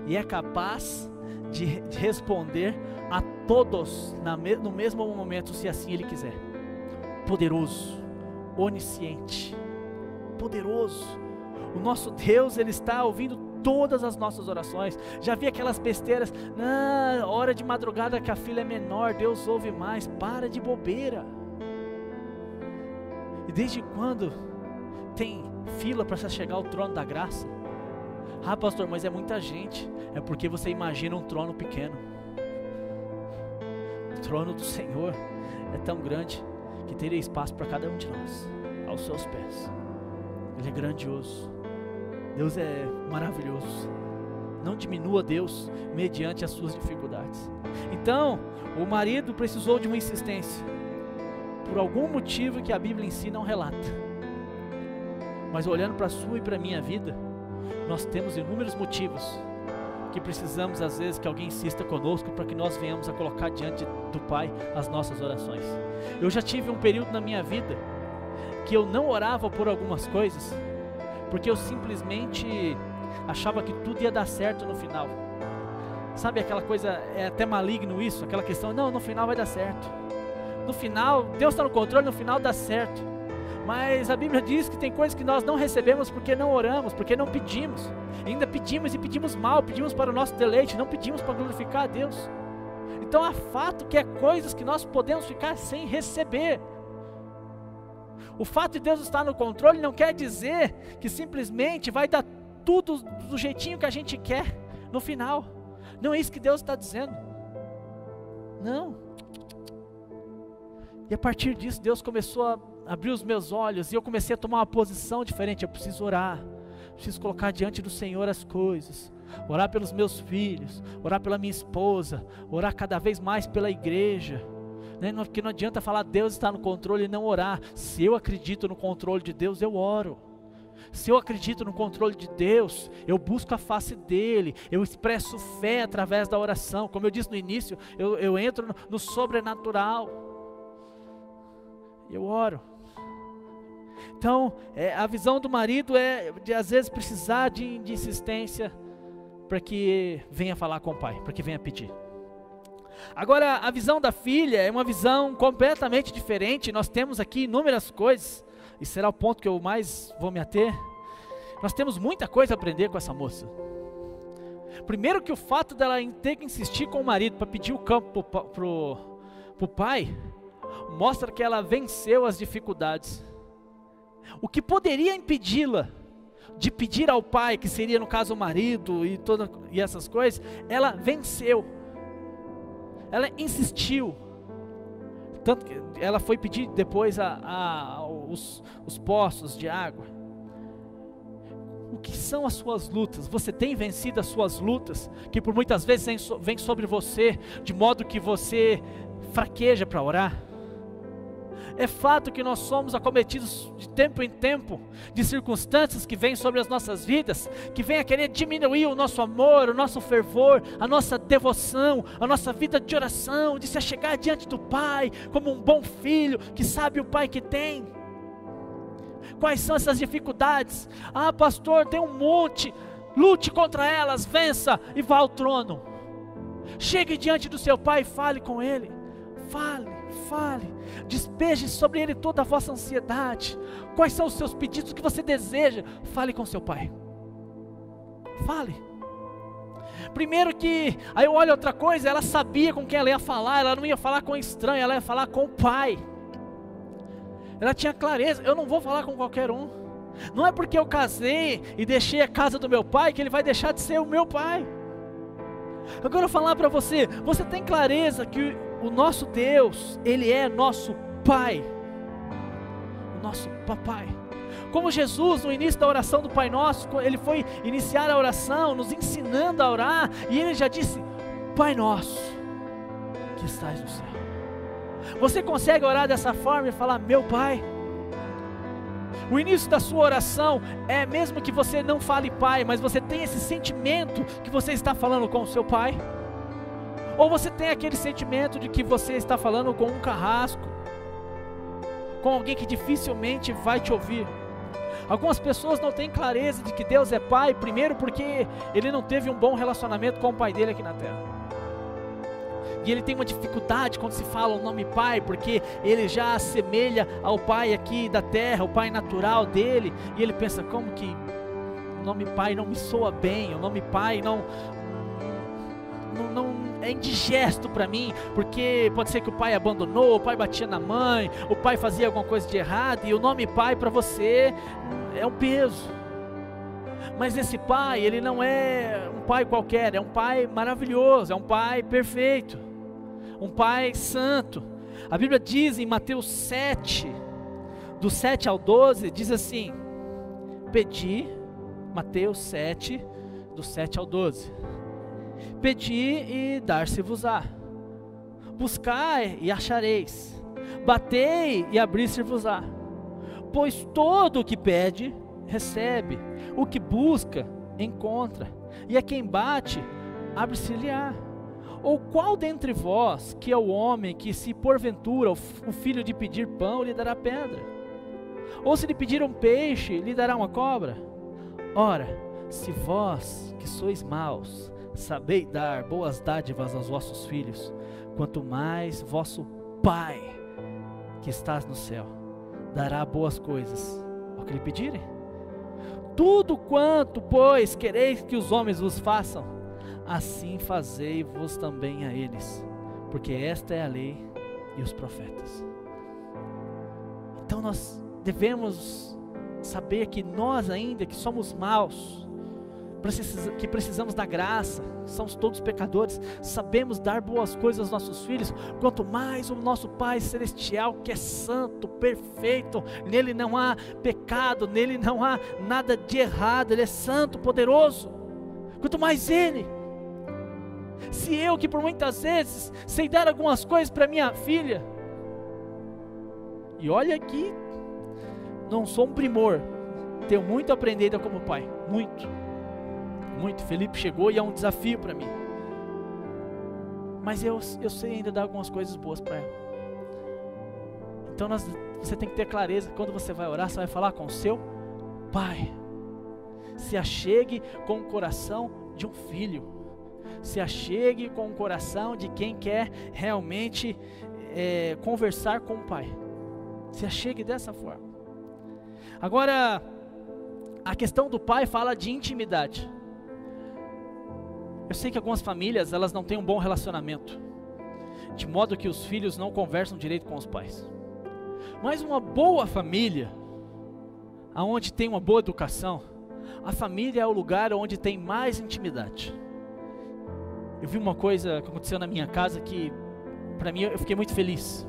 e é capaz de responder a todos no mesmo momento, se assim Ele quiser. Poderoso, onisciente, poderoso. O nosso Deus, Ele está ouvindo todas as nossas orações. Já vi aquelas besteiras: na hora de madrugada que a filha é menor, Deus ouve mais. Para de bobeira. E desde quando tem fila para chegar ao trono da graça? Pastor, mas é muita gente. É porque você imagina um trono pequeno. trono do Senhor é tão grande que teria espaço para cada um de nós, aos seus pés. Ele é grandioso, Deus é maravilhoso. Não diminua Deus mediante as suas dificuldades. Então, o marido precisou de uma insistência, por algum motivo que a Bíblia em si não relata. Mas olhando para a sua e para a minha vida, nós temos inúmeros motivos que precisamos às vezes que alguém insista conosco para que nós venhamos a colocar diante do Pai as nossas orações. Eu já tive um período na minha vida que eu não orava por algumas coisas, porque eu simplesmente achava que tudo ia dar certo no final. Sabe aquela coisa, é até maligno isso, aquela questão, não, no final vai dar certo. No final, Deus está no controle, no final dá certo. Mas a Bíblia diz que tem coisas que nós não recebemos porque não oramos, porque não pedimos. E ainda pedimos e pedimos mal, pedimos para o nosso deleite, não pedimos para glorificar a Deus. Então há fato que é coisas que nós podemos ficar sem receber. O fato de Deus estar no controle não quer dizer que simplesmente vai dar tudo do jeitinho que a gente quer no final. Não é isso que Deus está dizendo. Não. E a partir disso Deus começou a abrir os meus olhos e eu comecei a tomar uma posição diferente. Eu preciso orar, preciso colocar diante do Senhor as coisas, orar pelos meus filhos, orar pela minha esposa, orar cada vez mais pela igreja, né? Porque não adianta falar Deus está no controle e não orar. Se eu acredito no controle de Deus, eu oro. Se eu acredito no controle de Deus, eu busco a face dEle, eu expresso fé através da oração. Como eu disse no início, eu entro no sobrenatural, eu oro. Então, a visão do marido é de às vezes precisar de insistência para que venha falar com o pai, para que venha pedir. Agora, a visão da filha é uma visão completamente diferente. Nós temos aqui inúmeras coisas, e será o ponto que eu mais vou me ater. Nós temos muita coisa a aprender com essa moça. Primeiro que o fato dela ter que insistir com o marido para pedir o campo pro pai, mostra que ela venceu as dificuldades. O que poderia impedi-la de pedir ao pai, que seria no caso o marido e essas coisas, ela venceu. Ela insistiu. Tanto que ela foi pedir depois os poços de água. O que são as suas lutas? Você tem vencido as suas lutas, que por muitas vezes vem sobre você, de modo que você fraqueja para orar? É fato que nós somos acometidos de tempo em tempo de circunstâncias que vêm sobre as nossas vidas, que vêm a querer diminuir o nosso amor, o nosso fervor, a nossa devoção, a nossa vida de oração, de se achegar diante do Pai, como um bom filho, que sabe o Pai que tem. Quais são essas dificuldades? Ah, pastor, tem um monte. Lute contra elas, vença e vá ao trono. Chegue diante do seu Pai e fale com Ele. Fale, despeje sobre Ele toda a vossa ansiedade. Quais são os seus pedidos que você deseja? Fale com seu Pai. Fale. Primeiro que, aí eu olho outra coisa, ela sabia com quem ela ia falar, ela não ia falar com estranho, ela ia falar com o Pai. Ela tinha clareza, eu não vou falar com qualquer um. Não é porque eu casei e deixei a casa do meu pai que ele vai deixar de ser o meu pai. Eu quero falar para você, você tem clareza que o nosso Deus, Ele é nosso Pai, o nosso papai. Como Jesus no início da oração do Pai Nosso, Ele foi iniciar a oração, nos ensinando a orar, e Ele já disse, Pai Nosso, que estás no céu. Você consegue orar dessa forma e falar, meu Pai? O início da sua oração é mesmo que você não fale Pai, mas você tem esse sentimento que você está falando com o seu Pai? Ou você tem aquele sentimento de que você está falando com um carrasco, com alguém que dificilmente vai te ouvir? Algumas pessoas não têm clareza de que Deus é Pai, primeiro porque ele não teve um bom relacionamento com o Pai dele aqui na terra. E ele tem uma dificuldade quando se fala o nome Pai, porque ele já assemelha ao Pai aqui da terra, o Pai natural dele, e ele pensa, como que o nome Pai não me soa bem, o nome Pai não é indigesto para mim, porque pode ser que o pai abandonou, o pai batia na mãe, o pai fazia alguma coisa de errado, e o nome Pai para você é um peso. Mas esse Pai, ele não é um Pai qualquer, é um Pai maravilhoso, é um Pai perfeito. um Pai santo. A Bíblia diz em Mateus 7, do 7 ao 12, diz assim: pedi, Mateus 7, do 7 ao 12, pedi e dar-se-vos-á, buscai e achareis, batei e abrir-se-vos-á, pois todo o que pede, recebe, o que busca, encontra, e a quem bate, abre-se-lhe-á. Ou qual dentre vós, que é o homem, que se porventura o filho de pedir pão, lhe dará pedra? Ou se lhe pedir um peixe, lhe dará uma cobra? Ora, se vós, que sois maus, sabeis dar boas dádivas aos vossos filhos, quanto mais vosso Pai, que estás no céu, dará boas coisas ao que lhe pedirem. Tudo quanto, pois, quereis que os homens vos façam, assim fazei-vos também a eles, porque esta é a lei e os profetas. Então nós devemos saber que nós ainda, que somos maus, que precisamos da graça, somos todos pecadores, sabemos dar boas coisas aos nossos filhos, quanto mais o nosso Pai Celestial, que é santo, perfeito, nele não há pecado, nele não há nada de errado, ele é santo, poderoso, quanto mais ele. Se eu, que por muitas vezes sei dar algumas coisas para minha filha, e olha que não sou um primor, tenho muito a aprender ainda como pai, muito. Felipe chegou e é um desafio para mim, mas eu sei ainda dar algumas coisas boas para ela. Então você tem que ter clareza, quando você vai orar, você vai falar com o seu Pai. Se achegue com o coração de um filho, se achegue com o coração de quem quer realmente conversar com o Pai, se achegue dessa forma. Agora, a questão do pai fala de intimidade. Eu sei que algumas famílias, elas não têm um bom relacionamento, de modo que os filhos não conversam direito com os pais. Mas uma boa família, aonde tem uma boa educação, a família é o lugar onde tem mais intimidade. Eu vi uma coisa que aconteceu na minha casa que, para mim, eu fiquei muito feliz.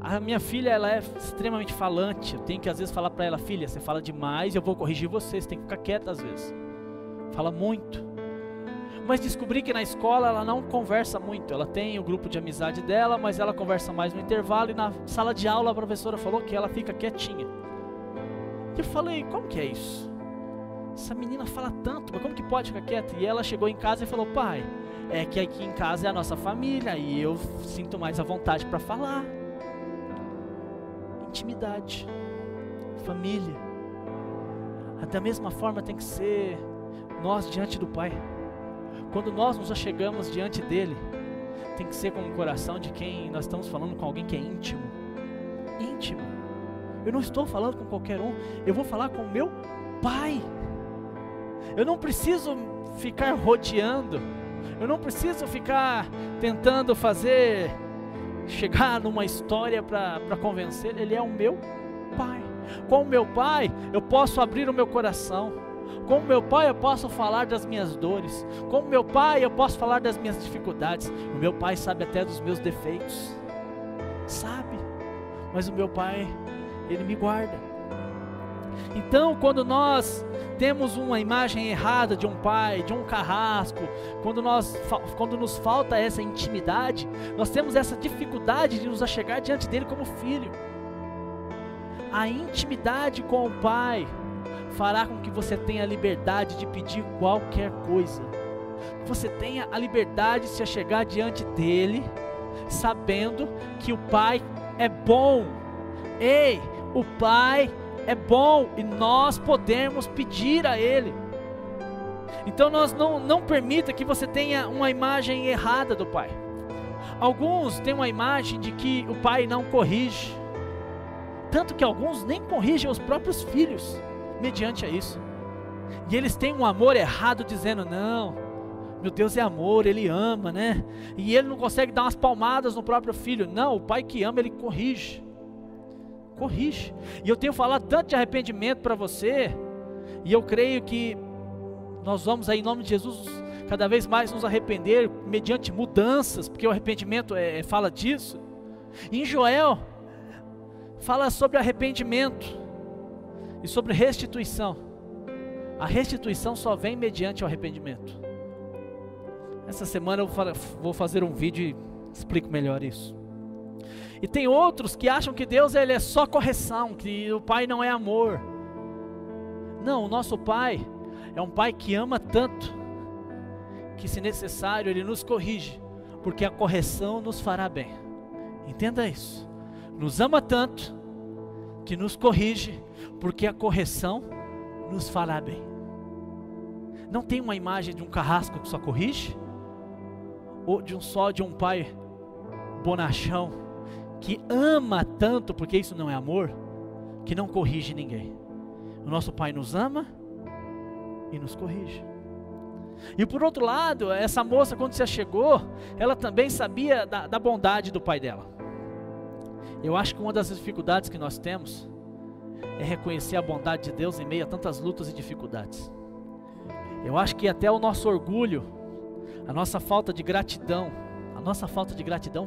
A minha filha, ela é extremamente falante. Eu tenho que às vezes falar para ela: filha, você fala demais, eu vou corrigir você, você tem que ficar quieta às vezes. Fala muito. Mas descobri que na escola ela não conversa muito. Ela tem o grupo de amizade dela, mas ela conversa mais no intervalo, e na sala de aula a professora falou que ela fica quietinha. Eu falei: como que é isso? Essa menina fala tanto, mas como que pode ficar quieta? E ela chegou em casa e falou: pai, é que aqui em casa é a nossa família e eu sinto mais à vontade para falar. Intimidade, família. Da mesma forma tem que ser nós diante do Pai. Quando nós nos achegamos diante dele, tem que ser com o coração de quem nós estamos falando, com alguém que é íntimo. Íntimo. Eu não estou falando com qualquer um, eu vou falar com o meu Pai. Eu não preciso ficar rodeando, eu não preciso ficar tentando chegar numa história para convencer. Ele é o meu Pai. Com o meu Pai eu posso abrir o meu coração. Com o meu Pai eu posso falar das minhas dores. Com o meu Pai eu posso falar das minhas dificuldades. O meu Pai sabe até dos meus defeitos, sabe, mas o meu Pai, ele me guarda. Então, quando nós temos uma imagem errada de um pai, de um carrasco, quando nos falta essa intimidade, nós temos essa dificuldade de nos achegar diante dele como filho. A intimidade com o Pai fará com que você tenha a liberdade de pedir qualquer coisa. Você tenha a liberdade de se achegar diante dele, sabendo que o Pai é bom. Ei, o Pai é bom e nós podemos pedir a Ele. Então não permita que você tenha uma imagem errada do Pai. Alguns têm uma imagem de que o Pai não corrige, tanto que alguns nem corrigem os próprios filhos mediante a isso. E eles têm um amor errado, dizendo: não, meu Deus é amor, Ele ama, né? E Ele não consegue dar umas palmadas no próprio filho. Não, o Pai que ama, Ele corrige. E eu tenho falado tanto de arrependimento para você, e eu creio que nós vamos aí, em nome de Jesus, cada vez mais nos arrepender mediante mudanças, porque o arrependimento fala disso. Em Joel, fala sobre arrependimento e sobre restituição. A restituição só vem mediante o arrependimento. Essa semana eu vou fazer um vídeo e explico melhor isso. E tem outros que acham que Deus ele é só correção, que o Pai não é amor. Não, o nosso Pai é um Pai que ama tanto, que se necessário Ele nos corrige, porque a correção nos fará bem. Entenda isso. Nos ama tanto, que nos corrige, porque a correção nos fará bem. Não tem uma imagem de um carrasco que só corrige? Ou de um pai bonachão, que ama tanto, porque isso não é amor, que não corrige ninguém. O nosso Pai nos ama e nos corrige. E por outro lado, essa moça, quando se chegou, ela também sabia da bondade do pai dela. Eu acho que uma das dificuldades que nós temos é reconhecer a bondade de Deus em meio a tantas lutas e dificuldades. Eu acho que até o nosso orgulho, a nossa falta de gratidão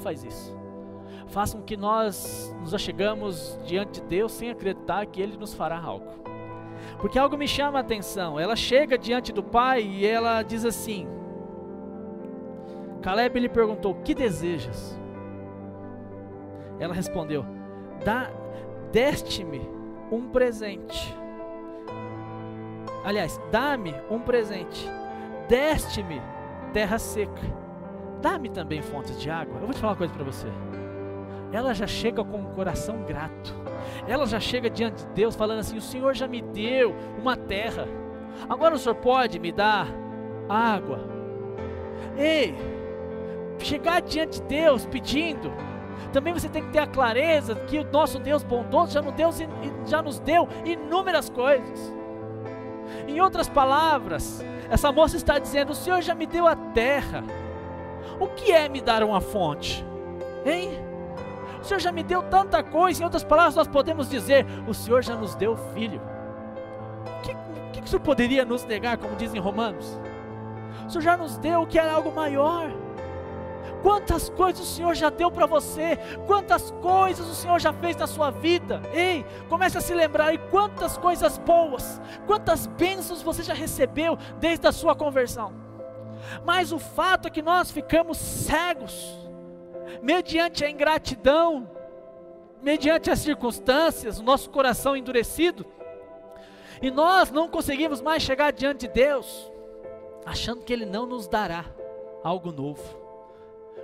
faz isso. Faz com que nós nos achegamos diante de Deus sem acreditar que Ele nos fará algo. Porque algo me chama a atenção. Ela chega diante do pai e ela diz assim: Caleb lhe perguntou: que desejas? Ela respondeu: deste-me um presente. Aliás, dá-me um presente. Deste-me terra seca. Dá-me também fontes de água. Eu vou te falar uma coisa para você. Ela já chega com um coração grato. Ela já chega diante de Deus falando assim: o Senhor já me deu uma terra, agora o Senhor pode me dar água. Ei, chegar diante de Deus pedindo, também você tem que ter a clareza que o nosso Deus bondoso já nos deu inúmeras coisas. Em outras palavras, essa moça está dizendo: o Senhor já me deu a terra, o que é me dar uma fonte? Hein? O Senhor já me deu tanta coisa. Em outras palavras, nós podemos dizer: o Senhor já nos deu filho. O que o Senhor poderia nos negar, como diz em Romanos? O Senhor já nos deu o que era algo maior. Quantas coisas o Senhor já deu para você, quantas coisas o Senhor já fez na sua vida. Ei, comece a se lembrar, e quantas coisas boas, quantas bênçãos você já recebeu desde a sua conversão. Mas o fato é que nós ficamos cegos mediante a ingratidão, mediante as circunstâncias, o nosso coração endurecido, e nós não conseguimos mais chegar diante de Deus, achando que Ele não nos dará algo novo,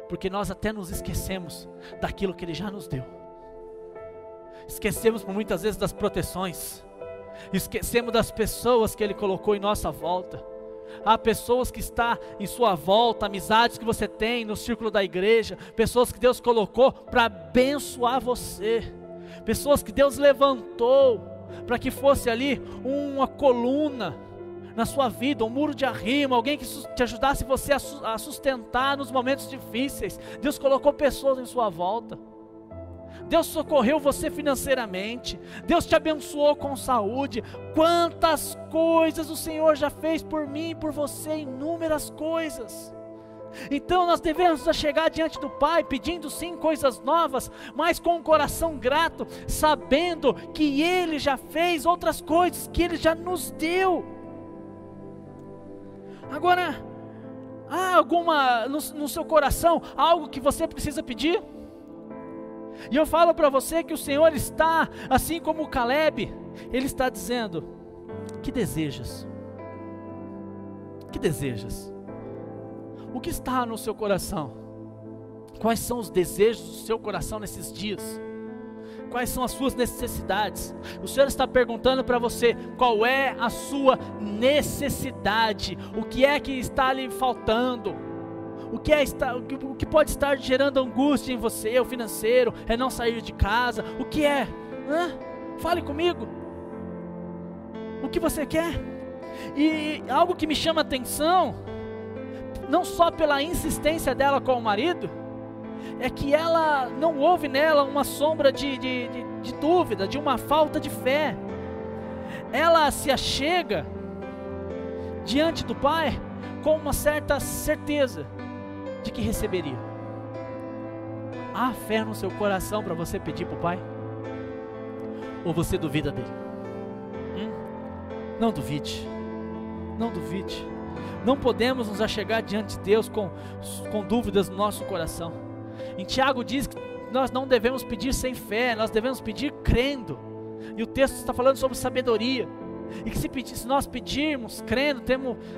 porque nós até nos esquecemos daquilo que Ele já nos deu. Esquecemos por muitas vezes das proteções, esquecemos das pessoas que Ele colocou em nossa volta. Há pessoas que estão em sua volta, amizades que você tem no círculo da igreja, pessoas que Deus colocou para abençoar você, pessoas que Deus levantou para que fosse ali uma coluna na sua vida, um muro de arrimo, alguém que te ajudasse você a sustentar nos momentos difíceis. Deus colocou pessoas em sua volta. Deus socorreu você financeiramente, Deus te abençoou com saúde. Quantas coisas o Senhor já fez por mim e por você, inúmeras coisas. Então nós devemos chegar diante do Pai, pedindo sim coisas novas, mas com um coração grato, sabendo que Ele já fez outras coisas, que Ele já nos deu. Agora, há alguma no seu coração, algo que você precisa pedir? E eu falo para você que o Senhor está, assim como o Caleb, Ele está dizendo: que desejas? Que desejas? O que está no seu coração? Quais são os desejos do seu coração nesses dias? Quais são as suas necessidades? O Senhor está perguntando para você: qual é a sua necessidade? O que é que está lhe faltando? O que pode estar gerando angústia em você? É o financeiro? É não sair de casa? O que é? Fale comigo. O que você quer? E algo que me chama a atenção, não só pela insistência dela com o marido, é que ela não houve nela uma sombra de dúvida, de uma falta de fé. Ela se achega diante do pai com uma certa certeza de que receberia. Há fé no seu coração para você pedir para o Pai? Ou você duvida dele? Não duvide, não duvide. Não podemos nos achegar diante de Deus com dúvidas no nosso coração. Em Tiago diz que nós não devemos pedir sem fé, nós devemos pedir crendo. E o texto está falando sobre sabedoria. E que se nós pedirmos crendo,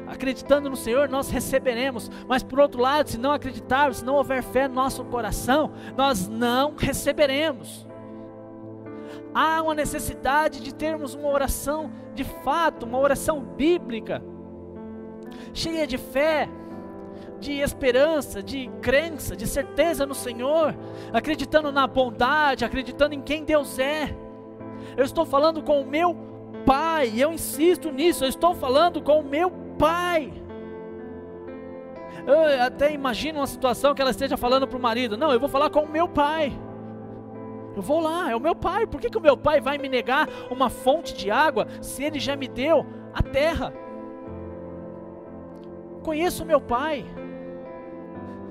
acreditando no Senhor, nós receberemos. Mas por outro lado, se não acreditarmos, se não houver fé no nosso coração, nós não receberemos. Há uma necessidade de termos uma oração de fato, uma oração bíblica, cheia de fé, de esperança, de crença, de certeza no Senhor, acreditando na bondade, acreditando em quem Deus é. Eu estou falando com o meu Pai, e eu insisto nisso, eu estou falando com o meu Pai. Eu até imagino uma situação que ela esteja falando para o marido: não, eu vou falar com o meu Pai. Eu vou lá, é o meu Pai. Por que o meu Pai vai me negar uma fonte de água, se Ele já me deu a terra? Conheço o meu Pai.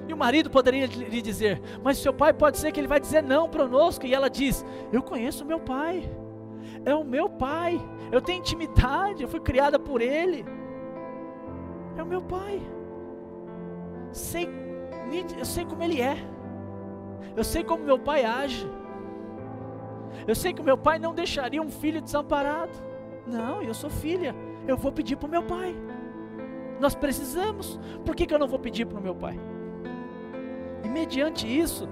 E o marido poderia lhe dizer: mas seu pai pode ser que ele vai dizer não conosco. E ela diz: eu conheço o meu Pai, é o meu Pai, eu tenho intimidade, eu fui criada por Ele, é o meu Pai. Eu sei como Ele é, eu sei como meu Pai age, eu sei que o meu Pai não deixaria um filho desamparado. Não, eu sou filha, eu vou pedir para o meu Pai. Nós precisamos. Por que eu não vou pedir para o meu Pai? E mediante isso,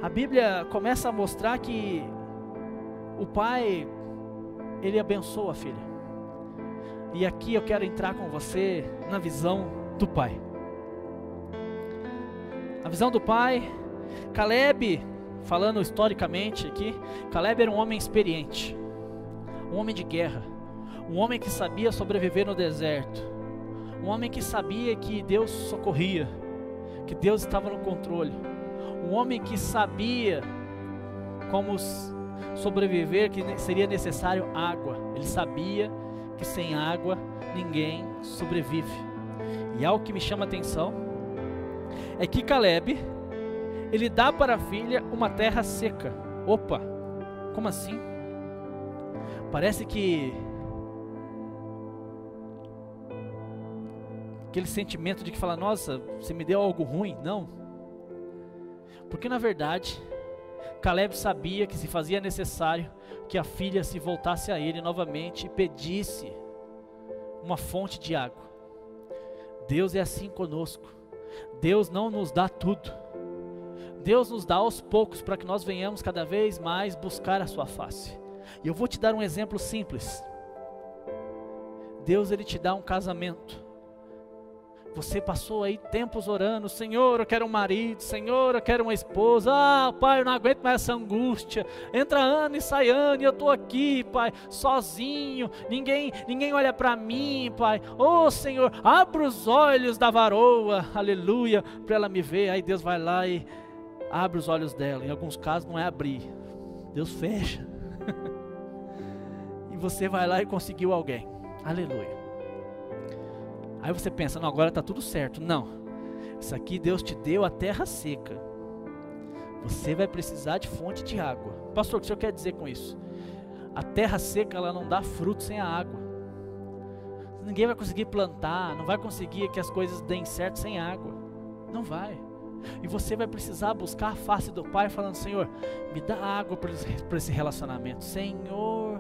a Bíblia começa a mostrar que o Pai, Ele abençoa a filha. E aqui eu quero entrar com você na visão do Pai. A visão do Pai, Caleb, falando historicamente aqui, Caleb era um homem experiente, um homem de guerra, um homem que sabia sobreviver no deserto, um homem que sabia que Deus socorria, que Deus estava no controle, um homem que sabia como sobreviver, que seria necessário água. Ele sabia que sem água ninguém sobrevive. E algo que me chama a atenção é que Caleb, ele dá para a filha uma terra seca. Opa, como assim? Parece que aquele sentimento de que fala: nossa, você me deu algo ruim. Não, porque na verdade Caleb sabia que se fazia necessário que a filha se voltasse a ele novamente e pedisse uma fonte de água. Deus é assim conosco. Deus não nos dá tudo, Deus nos dá aos poucos, para que nós venhamos cada vez mais buscar a sua face. E eu vou te dar um exemplo simples. Deus, Ele te dá um casamento. Você passou aí tempos orando: Senhor, eu quero um marido, Senhor, eu quero uma esposa. Ah, Pai, eu não aguento mais essa angústia. Entra ano e sai ano, e eu estou aqui, Pai, sozinho, ninguém olha para mim, Pai. Oh, Senhor, abre os olhos da varoa, aleluia, para ela me ver. Aí Deus vai lá e abre os olhos dela. Em alguns casos não é abrir, Deus fecha. E você vai lá e conseguiu alguém, aleluia. Aí você pensa: não, agora está tudo certo. Não, isso aqui Deus te deu a terra seca. Você vai precisar de fonte de água. Pastor, o que o senhor quer dizer com isso? A terra seca, ela não dá fruto sem a água. Ninguém vai conseguir plantar, não vai conseguir que as coisas deem certo sem água. Não vai. E você vai precisar buscar a face do Pai, falando: Senhor, me dá água para esse relacionamento. Senhor,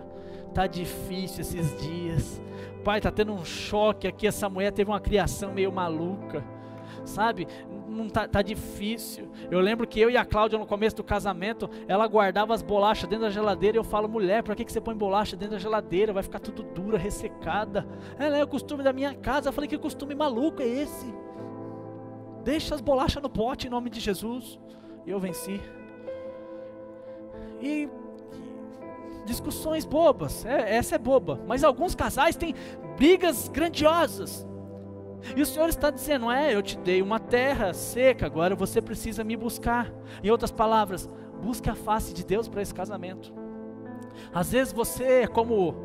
tá difícil esses dias. Pai, tá tendo um choque aqui. Essa mulher teve uma criação meio maluca, sabe? Não tá difícil. Eu lembro que eu e a Cláudia, no começo do casamento, ela guardava as bolachas dentro da geladeira. E eu falo: mulher, para que você põe bolacha dentro da geladeira? Vai ficar tudo dura, ressecada. Ela: é o costume da minha casa. Eu falei: que costume maluco é esse? Deixa as bolachas no pote em nome de Jesus. E eu venci. E discussões bobas, essa é boba, mas alguns casais têm brigas grandiosas. E o Senhor está dizendo: eu te dei uma terra seca, agora você precisa me buscar. Em outras palavras, busque a face de Deus para esse casamento. Às vezes você, como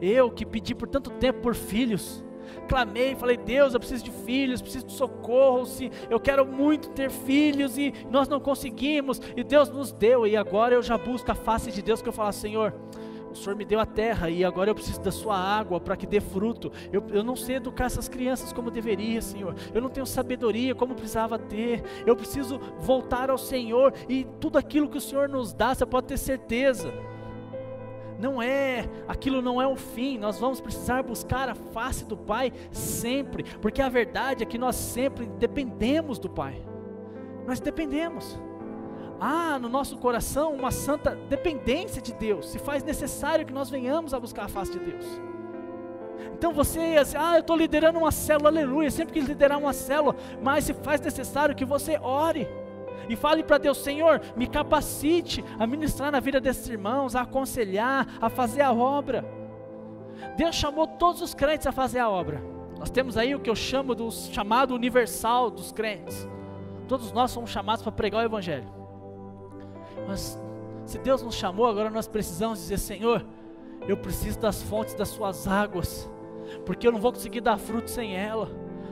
eu, que pedi por tanto tempo por filhos, Clamei, falei, Deus, eu preciso de filhos, preciso de socorro, eu quero muito ter filhos e nós não conseguimos, e Deus nos deu, e agora eu já busco a face de Deus, que eu falo, Senhor, o Senhor me deu a terra e agora eu preciso da sua água para que dê fruto. Eu não sei educar essas crianças como deveria, Senhor. Eu não tenho sabedoria como precisava ter. Eu preciso voltar ao Senhor, e tudo aquilo que o Senhor nos dá, você pode ter certeza, aquilo não é o fim. Nós vamos precisar buscar a face do Pai sempre, porque a verdade é que nós sempre dependemos do Pai. Nós dependemos. Há no nosso coração uma santa dependência de Deus, se faz necessário que nós venhamos a buscar a face de Deus. Então você, eu estou liderando uma célula, aleluia, sempre quis liderar uma célula, mas se faz necessário que você ore, e fale para Deus, Senhor, me capacite a ministrar na vida desses irmãos, a aconselhar, a fazer a obra. Deus chamou todos os crentes a fazer a obra. Nós temos aí o que eu chamo do chamado universal dos crentes. Todos nós somos chamados para pregar o Evangelho. Mas se Deus nos chamou, agora nós precisamos dizer, Senhor, eu preciso das fontes das suas águas, porque eu não vou conseguir dar fruto sem ela.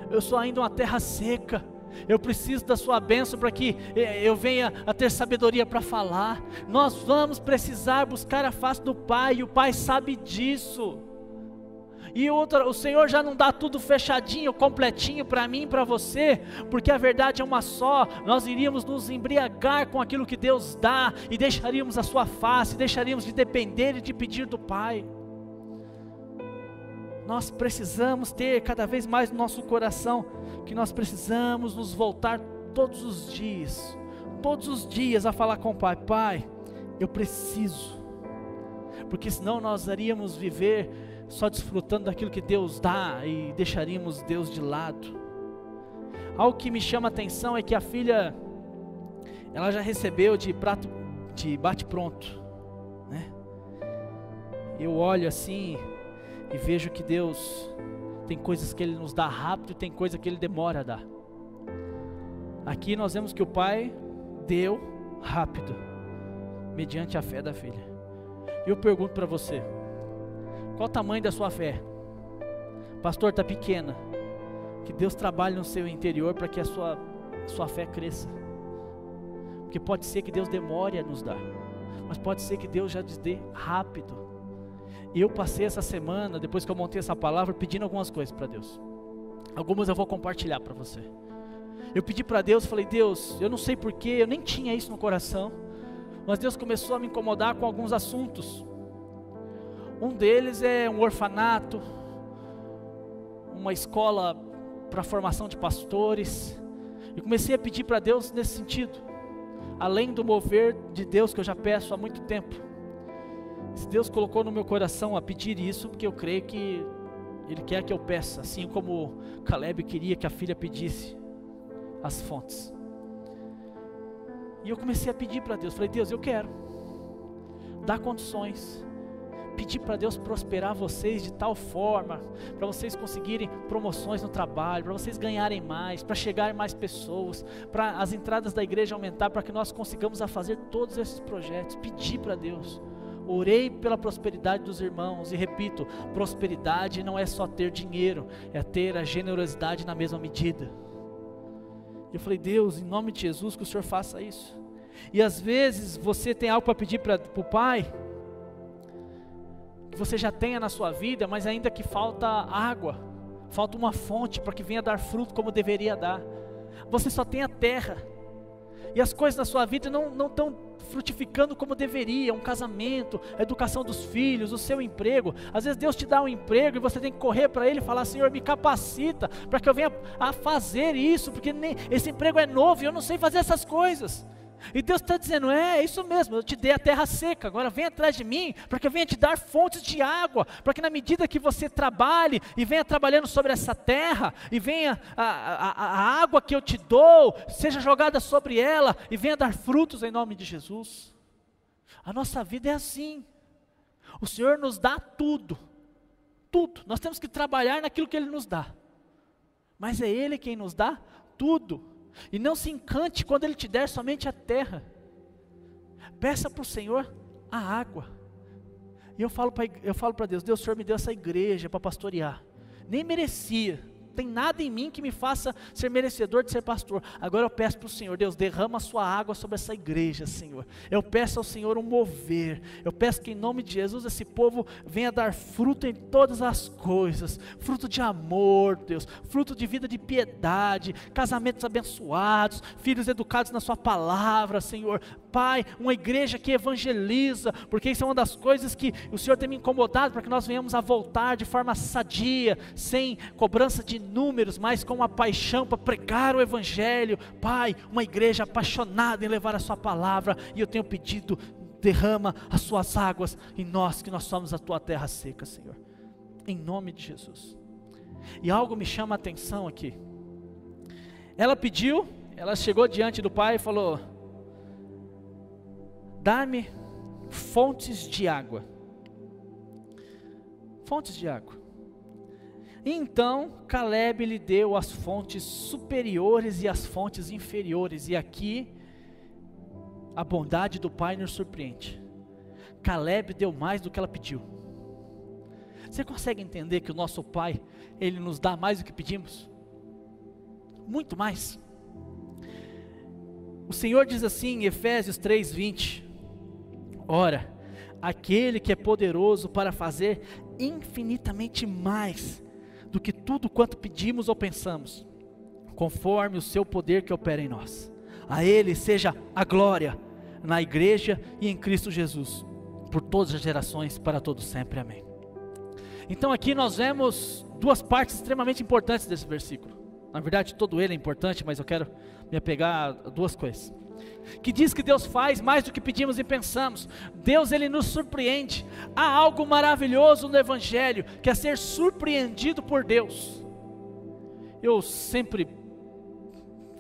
Eu sou ainda uma terra seca. Eu preciso da sua bênção para que eu venha a ter sabedoria para falar. Nós vamos precisar buscar a face do Pai, e o Pai sabe disso. E outra, o Senhor já não dá tudo fechadinho, completinho para mim e para você, porque a verdade é uma só. Nós iríamos nos embriagar com aquilo que Deus dá, e deixaríamos a sua face, deixaríamos de depender e de pedir do Pai. Nós precisamos ter cada vez mais no nosso coração, que nós precisamos nos voltar todos os dias a falar com o Pai. Pai, eu preciso, porque senão nós iríamos viver só desfrutando daquilo que Deus dá e deixaríamos Deus de lado. Algo que me chama a atenção é que a filha, ela já recebeu de bate-pronto, né? Eu olho assim e vejo que Deus tem coisas que Ele nos dá rápido, tem coisas que Ele demora a dar. Aqui nós vemos que o Pai deu rápido, mediante a fé da filha. E eu pergunto para você, qual o tamanho da sua fé? Pastor, está pequena. Que Deus trabalhe no seu interior para que a sua fé cresça. Porque pode ser que Deus demore a nos dar, mas pode ser que Deus já nos dê rápido. E eu passei essa semana, depois que eu montei essa palavra, pedindo algumas coisas para Deus. Algumas eu vou compartilhar para você. Eu pedi para Deus, falei, Deus, eu não sei porquê, eu nem tinha isso no coração, mas Deus começou a me incomodar com alguns assuntos. Um deles é um orfanato, uma escola para formação de pastores. E comecei a pedir para Deus nesse sentido, além do mover de Deus que eu já peço há muito tempo. Se Deus colocou no meu coração a pedir isso, porque eu creio que Ele quer que eu peça, assim como Caleb queria que a filha pedisse as fontes. E eu comecei a pedir para Deus, falei, Deus, eu quero dar condições, pedir para Deus prosperar vocês de tal forma, para vocês conseguirem promoções no trabalho, para vocês ganharem mais, para chegarem mais pessoas, para as entradas da igreja aumentar, para que nós consigamos a fazer todos esses projetos. Pedi para Deus, orei pela prosperidade dos irmãos, e repito, prosperidade não é só ter dinheiro, é ter a generosidade na mesma medida. Eu falei, Deus, em nome de Jesus, que o Senhor faça isso. E às vezes você tem algo para pedir para o Pai, que você já tenha na sua vida, mas ainda que falta água, falta uma fonte para que venha dar fruto como deveria dar. Você só tem a terra, e as coisas na sua vida não estão frutificando como deveria. Um casamento, a educação dos filhos, o seu emprego. Às vezes Deus te dá um emprego e você tem que correr para Ele e falar, Senhor, me capacita para que eu venha a fazer isso, porque esse emprego é novo e eu não sei fazer essas coisas. E Deus está dizendo, é isso mesmo, eu te dei a terra seca, agora vem atrás de mim, para que eu venha te dar fontes de água, para que na medida que você trabalhe, e venha trabalhando sobre essa terra, e venha a água que eu te dou, seja jogada sobre ela, e venha dar frutos em nome de Jesus. A nossa vida é assim, o Senhor nos dá tudo, nós temos que trabalhar naquilo que Ele nos dá, mas é Ele quem nos dá tudo. E não se encante quando Ele te der somente a terra. Peça para o Senhor a água. E eu falo para Deus, Deus, o Senhor me deu essa igreja para pastorear. nem merecia. Tem nada em mim que me faça ser merecedor de ser pastor. Agora eu peço para o Senhor, Deus, derrama a sua água sobre essa igreja, Senhor. Eu peço ao Senhor um mover. Eu peço que em nome de Jesus esse povo venha dar fruto em todas as coisas. Fruto de amor, Deus. Fruto de vida de piedade. Casamentos abençoados. Filhos educados na sua palavra, Senhor. Pai, uma igreja que evangeliza, porque isso é uma das coisas que o Senhor tem me incomodado, para que nós venhamos a voltar de forma sadia, sem cobrança de números, mas com uma paixão para pregar o evangelho. Pai, uma igreja apaixonada em levar a sua palavra, e eu tenho pedido, derrama as suas águas em nós, que nós somos a tua terra seca, Senhor, em nome de Jesus. E algo me chama a atenção aqui. Ela pediu, ela chegou diante do pai e falou: dá-me fontes de água. Fontes de água. Então Caleb lhe deu as fontes superiores e as fontes inferiores. E aqui a bondade do pai nos surpreende. Caleb deu mais do que ela pediu. Você consegue entender que o nosso pai, ele nos dá mais do que pedimos? Muito mais. O Senhor diz assim em Efésios 3:20: ora, aquele que é poderoso para fazer infinitamente mais do que tudo quanto pedimos ou pensamos, conforme o seu poder que opera em nós. A Ele seja a glória na igreja e em Cristo Jesus, por todas as gerações, para todos sempre. Amém. Então aqui nós vemos duas partes extremamente importantes desse versículo. Na verdade todo ele é importante, mas eu quero me apegar a duas coisas. Que diz que Deus faz mais do que pedimos e pensamos. Deus, ele nos surpreende. Há algo maravilhoso no evangelho, que é ser surpreendido por Deus. Eu sempre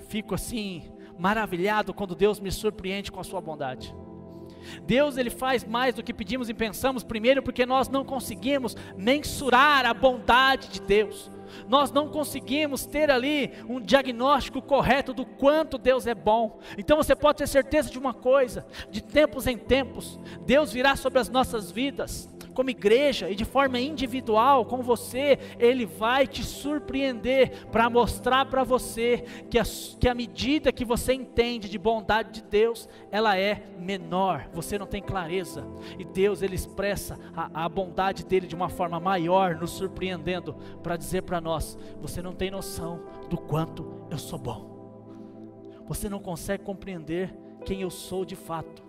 fico assim maravilhado quando Deus me surpreende com a sua bondade. Deus, ele faz mais do que pedimos e pensamos, primeiro porque nós não conseguimos mensurar a bondade de Deus. Nós não conseguimos ter ali um diagnóstico correto do quanto Deus é bom. Então você pode ter certeza de uma coisa: de tempos em tempos, Deus virá sobre as nossas vidas, como igreja e de forma individual com você. Ele vai te surpreender para mostrar para você que a medida que você entende de bondade de Deus, ela é menor. Você não tem clareza, e Deus, ele expressa a bondade dele de uma forma maior, nos surpreendendo para dizer para nós: você não tem noção do quanto eu sou bom. Você não consegue compreender quem eu sou de fato.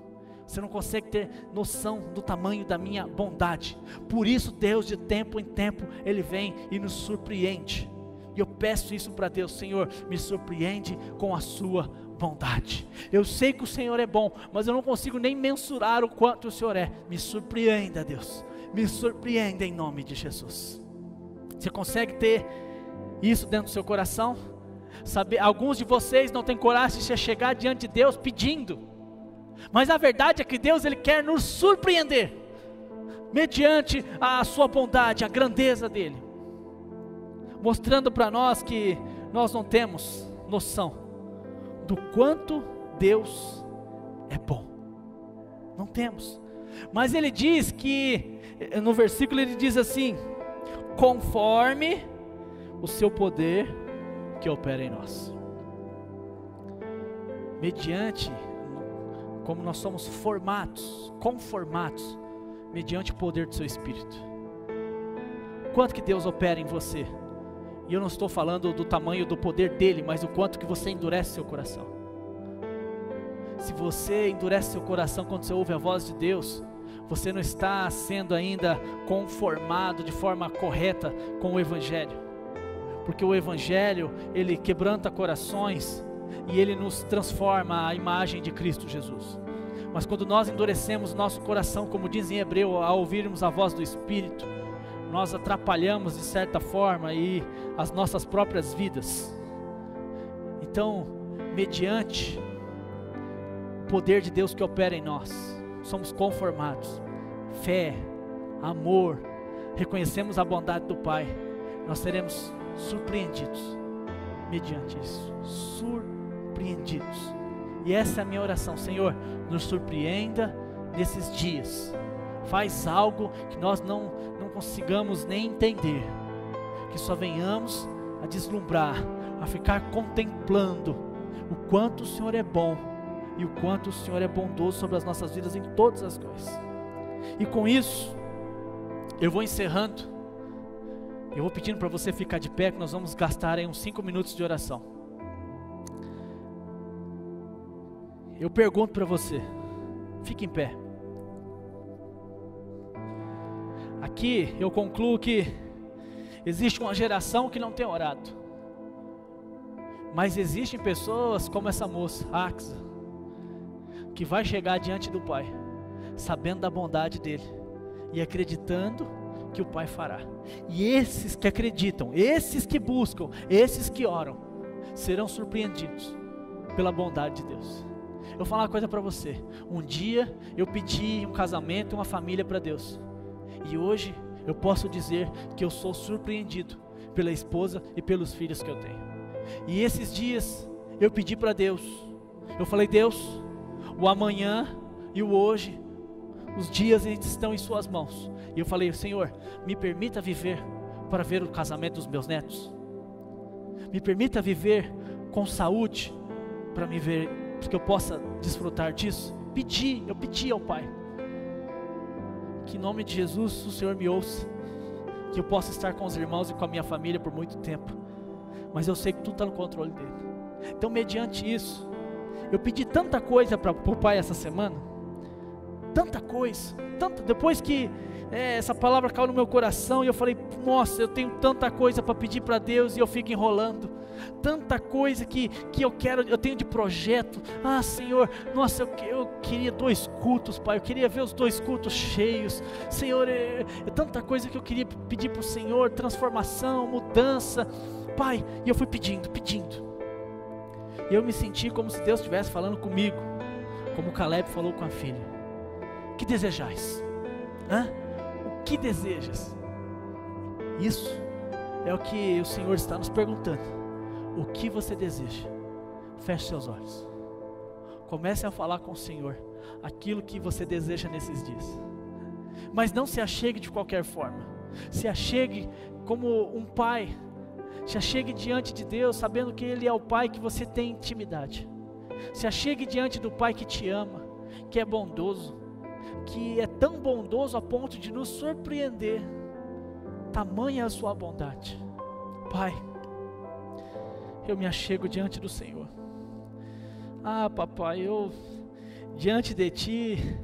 Você não consegue ter noção do tamanho da minha bondade. Por isso Deus, de tempo em tempo, ele vem e nos surpreende. E eu peço isso para Deus: Senhor, me surpreende com a sua bondade. Eu sei que o Senhor é bom, mas eu não consigo nem mensurar o quanto o Senhor é. Me surpreenda, Deus, me surpreenda em nome de Jesus. Você consegue ter isso dentro do seu coração? Saber, alguns de vocês não têm coragem de chegar diante de Deus pedindo, mas a verdade é que Deus, ele quer nos surpreender mediante a sua bondade, a grandeza dele, mostrando para nós que nós não temos noção do quanto Deus é bom. Não temos. Mas ele diz que, no versículo ele diz assim: conforme o seu poder que opera em nós. Mediante, como nós somos conformados, mediante o poder do seu Espírito. Quanto que Deus opera em você? E eu não estou falando do tamanho do poder dele, mas o quanto que você endurece seu coração. Se você endurece seu coração quando você ouve a voz de Deus, você não está sendo ainda conformado de forma correta com o Evangelho. Porque o Evangelho, ele quebranta corações e ele nos transforma à imagem de Cristo Jesus. Mas quando nós endurecemos nosso coração, como diz em Hebreu, ao ouvirmos a voz do Espírito, nós atrapalhamos de certa forma e as nossas próprias vidas. Então, mediante o poder de Deus que opera em nós, somos conformados. Fé, amor, reconhecemos a bondade do Pai, nós seremos surpreendidos mediante isso. Surpreendidos. E essa é a minha oração: Senhor, nos surpreenda nesses dias. Faz algo que nós não consigamos nem entender, que só venhamos a deslumbrar, a ficar contemplando o quanto o Senhor é bom e o quanto o Senhor é bondoso sobre as nossas vidas em todas as coisas. E com isso, eu vou encerrando. Eu vou pedindo para você ficar de pé, que nós vamos gastar aí uns 5 minutos de oração. Eu pergunto para você, fique em pé. Aqui eu concluo que existe uma geração que não tem orado, mas existem pessoas como essa moça, Axa, que vai chegar diante do Pai, sabendo da bondade dele e acreditando que o Pai fará. E esses que acreditam, esses que buscam, esses que oram, serão surpreendidos pela bondade de Deus. Eu vou falar uma coisa para você. Um dia eu pedi um casamento e uma família para Deus, e hoje eu posso dizer que eu sou surpreendido pela esposa e pelos filhos que eu tenho. E esses dias eu pedi para Deus, eu falei: Deus, o amanhã e o hoje, os dias estão em suas mãos. E eu falei: Senhor, me permita viver para ver o casamento dos meus netos. Me permita viver com saúde para me ver, para que eu possa desfrutar disso. Eu pedi ao Pai que em nome de Jesus o Senhor me ouça, que eu possa estar com os irmãos e com a minha família por muito tempo, mas eu sei que tudo está no controle dele. Então, mediante isso, eu pedi tanta coisa para o Pai essa semana, tanta coisa, depois que essa palavra caiu no meu coração, e eu falei: nossa, eu tenho tanta coisa para pedir para Deus, e eu fico enrolando, tanta coisa que eu tenho de projeto. Senhor, nossa, eu queria 2 cultos, Pai, eu queria ver os 2 cultos cheios, Senhor, é tanta coisa que eu queria pedir para o Senhor, transformação, mudança, Pai, e eu fui pedindo, e eu me senti como se Deus estivesse falando comigo, como Caleb falou com a filha: o que desejais? O que desejas? Isso é o que o Senhor está nos perguntando. O que você deseja? Feche seus olhos, comece a falar com o Senhor aquilo que você deseja nesses dias, mas não se achegue de qualquer forma. Se achegue como um pai, se achegue diante de Deus sabendo que Ele é o Pai que você tem intimidade. Se achegue diante do Pai que te ama, que é bondoso, que é tão bondoso a ponto de nos surpreender. Tamanha a sua bondade. Pai, eu me achego diante do Senhor. Papai, diante de Ti,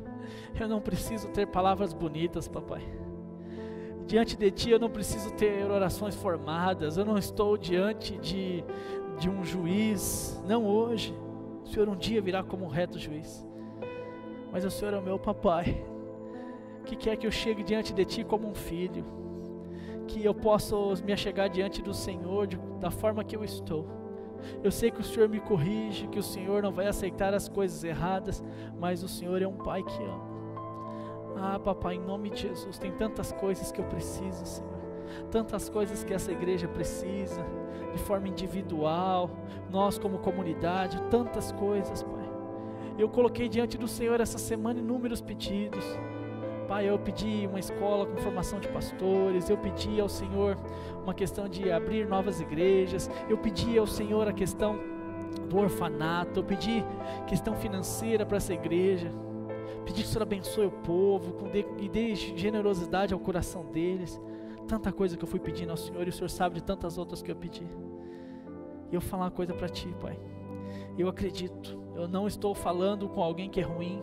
eu não preciso ter palavras bonitas, papai. Diante de Ti eu não preciso ter orações formadas, eu não estou diante de um juiz, não hoje. O Senhor um dia virá como um reto juiz, mas o Senhor é o meu papai, que quer que eu chegue diante de Ti como um filho, que eu possa me achegar diante do Senhor da forma que eu estou. Eu sei que o Senhor me corrige, que o Senhor não vai aceitar as coisas erradas, mas o Senhor é um Pai que ama. Papai, em nome de Jesus, tem tantas coisas que eu preciso, Senhor, tantas coisas que essa igreja precisa, de forma individual, nós como comunidade, tantas coisas, Pai. Eu coloquei diante do Senhor essa semana inúmeros pedidos. Pai, eu pedi uma escola com formação de pastores, eu pedi ao Senhor uma questão de abrir novas igrejas, eu pedi ao Senhor a questão do orfanato, eu pedi questão financeira para essa igreja, pedi que o Senhor abençoe o povo e dê generosidade ao coração deles. Tanta coisa que eu fui pedindo ao Senhor, e o Senhor sabe de tantas outras que eu pedi. E eu vou falar uma coisa para Ti, Pai, eu acredito, eu não estou falando com alguém que é ruim.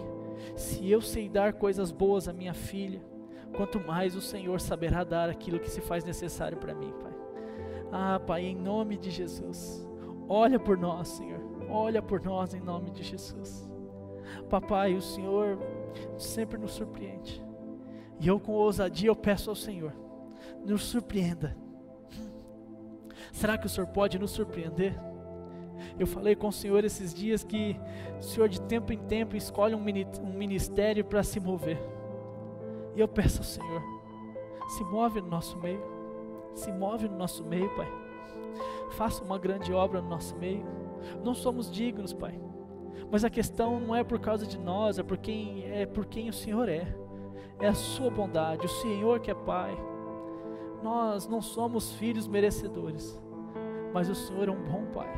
Se eu sei dar coisas boas à minha filha, quanto mais o Senhor saberá dar aquilo que se faz necessário para mim, Pai. Pai, em nome de Jesus, olha por nós, Senhor, olha por nós em nome de Jesus. Papai, o Senhor sempre nos surpreende, e eu com ousadia eu peço ao Senhor, nos surpreenda. Será que o Senhor pode nos surpreender? Eu falei com o Senhor esses dias que o Senhor de tempo em tempo escolhe um ministério para se mover, e eu peço ao Senhor, se move no nosso meio, Pai, faça uma grande obra no nosso meio. Não somos dignos, Pai, mas a questão não é por causa de nós, é por quem o Senhor é a sua bondade, o Senhor que é Pai. nós não somos filhos merecedores, mas o Senhor é um bom Pai.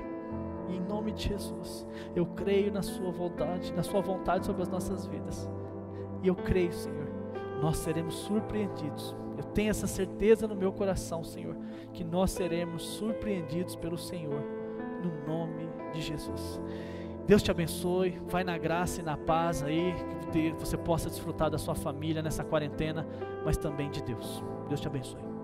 E em nome de Jesus, eu creio na sua vontade sobre as nossas vidas. E eu creio, Senhor, nós seremos surpreendidos. Eu tenho essa certeza no meu coração, Senhor, que nós seremos surpreendidos pelo Senhor, no nome de Jesus. Deus te abençoe, vai na graça e na paz aí, que você possa desfrutar da sua família nessa quarentena, mas também de Deus. Deus te abençoe.